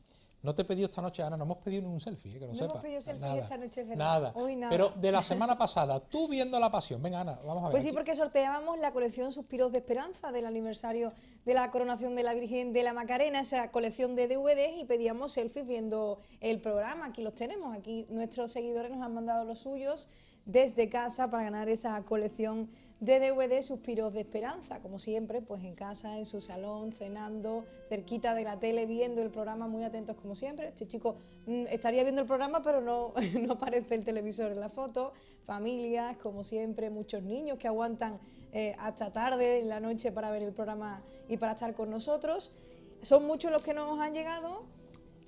No te he pedido esta noche, Ana, no hemos pedido ningún selfie, que no No sepa. hemos pedido selfie Nada, esta noche, es verdad. Nada. Hoy nada. Pero de la semana pasada, tú viendo La Pasión. Venga, Ana, vamos a ver. Pues sí, aquí. porque sorteábamos la colección Suspiros de Esperanza del aniversario de la coronación de la Virgen de la Macarena, esa colección de DVDs, y pedíamos selfies viendo el programa. Aquí los tenemos, aquí nuestros seguidores nos han mandado los suyos desde casa para ganar esa colección de DVD Suspiros de Esperanza, como siempre, pues en casa, en su salón, cenando, cerquita de la tele, viendo el programa, muy atentos como siempre. Este chico estaría viendo el programa, pero no, no aparece el televisor en la foto. Familias, como siempre, muchos niños que aguantan hasta tarde en la noche para ver el programa y para estar con nosotros. Son muchos los que nos han llegado.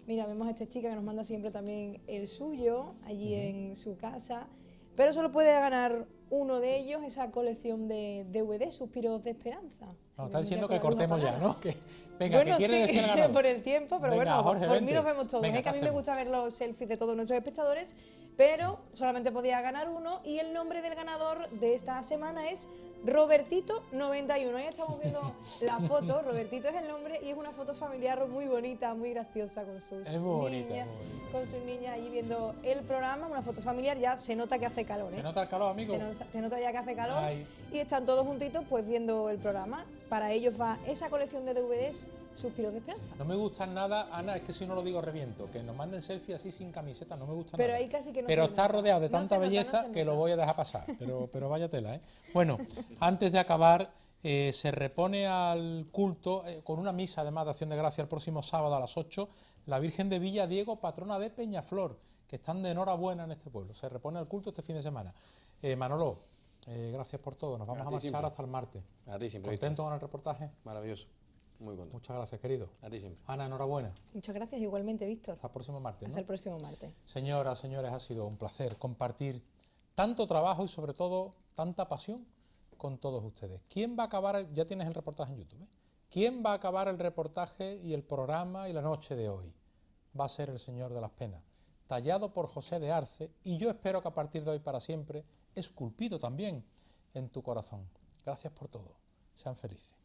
Mira, vemos a esta chica que nos manda siempre también el suyo, allí en su casa. Pero solo puede ganar uno de ellos, esa colección de DVD, Suspiros de Esperanza. Nos está diciendo Ya que con la luz cortemos ya, apagada. ¿no? Que, venga, Bueno, que quiere sí, decir el ganador. por el tiempo, pero Venga, bueno, Jorge, por mí vente. nos vemos todos. Venga, Es que a mí ¿qué me hacemos? gusta ver los selfies de todos nuestros espectadores, pero solamente podía ganar uno y el nombre del ganador de esta semana es Robertito91. Ahí estamos viendo la foto. Robertito es el nombre y es una foto familiar muy bonita, muy graciosa con sus Es muy bonita, niñas, muy bonita, con sus niñas allí viendo el programa. Una foto familiar, ya se nota que hace calor, ¿eh? ¿Se nota el calor, amigo? Se nota ya que hace calor. Ay. Y están todos juntitos pues viendo el programa. Para ellos va esa colección de DVDs Suspiros de Esperanza. No me gustan nada, Ana, es que si no lo digo reviento, que nos manden selfie así sin camiseta, no me gusta Pero nada. ahí casi que no Pero se está nota. rodeado de No tanta se nota, belleza no se que lo nota. voy a dejar pasar, pero vaya tela, ¿eh? Bueno, antes de acabar, se repone al culto, con una misa además de Acción de Gracia el próximo sábado a las 8, la Virgen de Villa Diego, patrona de Peñaflor, que están de enhorabuena en este pueblo. Se repone al culto este fin de semana. Manolo, gracias por todo, nos vamos a ti marchar siempre. hasta el martes. A ti siempre. ¿Contento con el reportaje? Maravilloso. Muy contento. Muchas gracias, querido. A ti siempre. Ana, enhorabuena. Muchas gracias igualmente, Víctor. Hasta el próximo martes, Hasta ¿no? el próximo martes. Señoras, señores, ha sido un placer compartir tanto trabajo y sobre todo tanta pasión con todos ustedes. ¿Quién va a acabar? Ya tienes el reportaje en YouTube, ¿eh? ¿Quién va a acabar el reportaje y el programa y la noche de hoy? Va a ser el Señor de las Penas, tallado por José de Arce, y yo espero que a partir de hoy para siempre, esculpido también en tu corazón. Gracias por todo. Sean felices.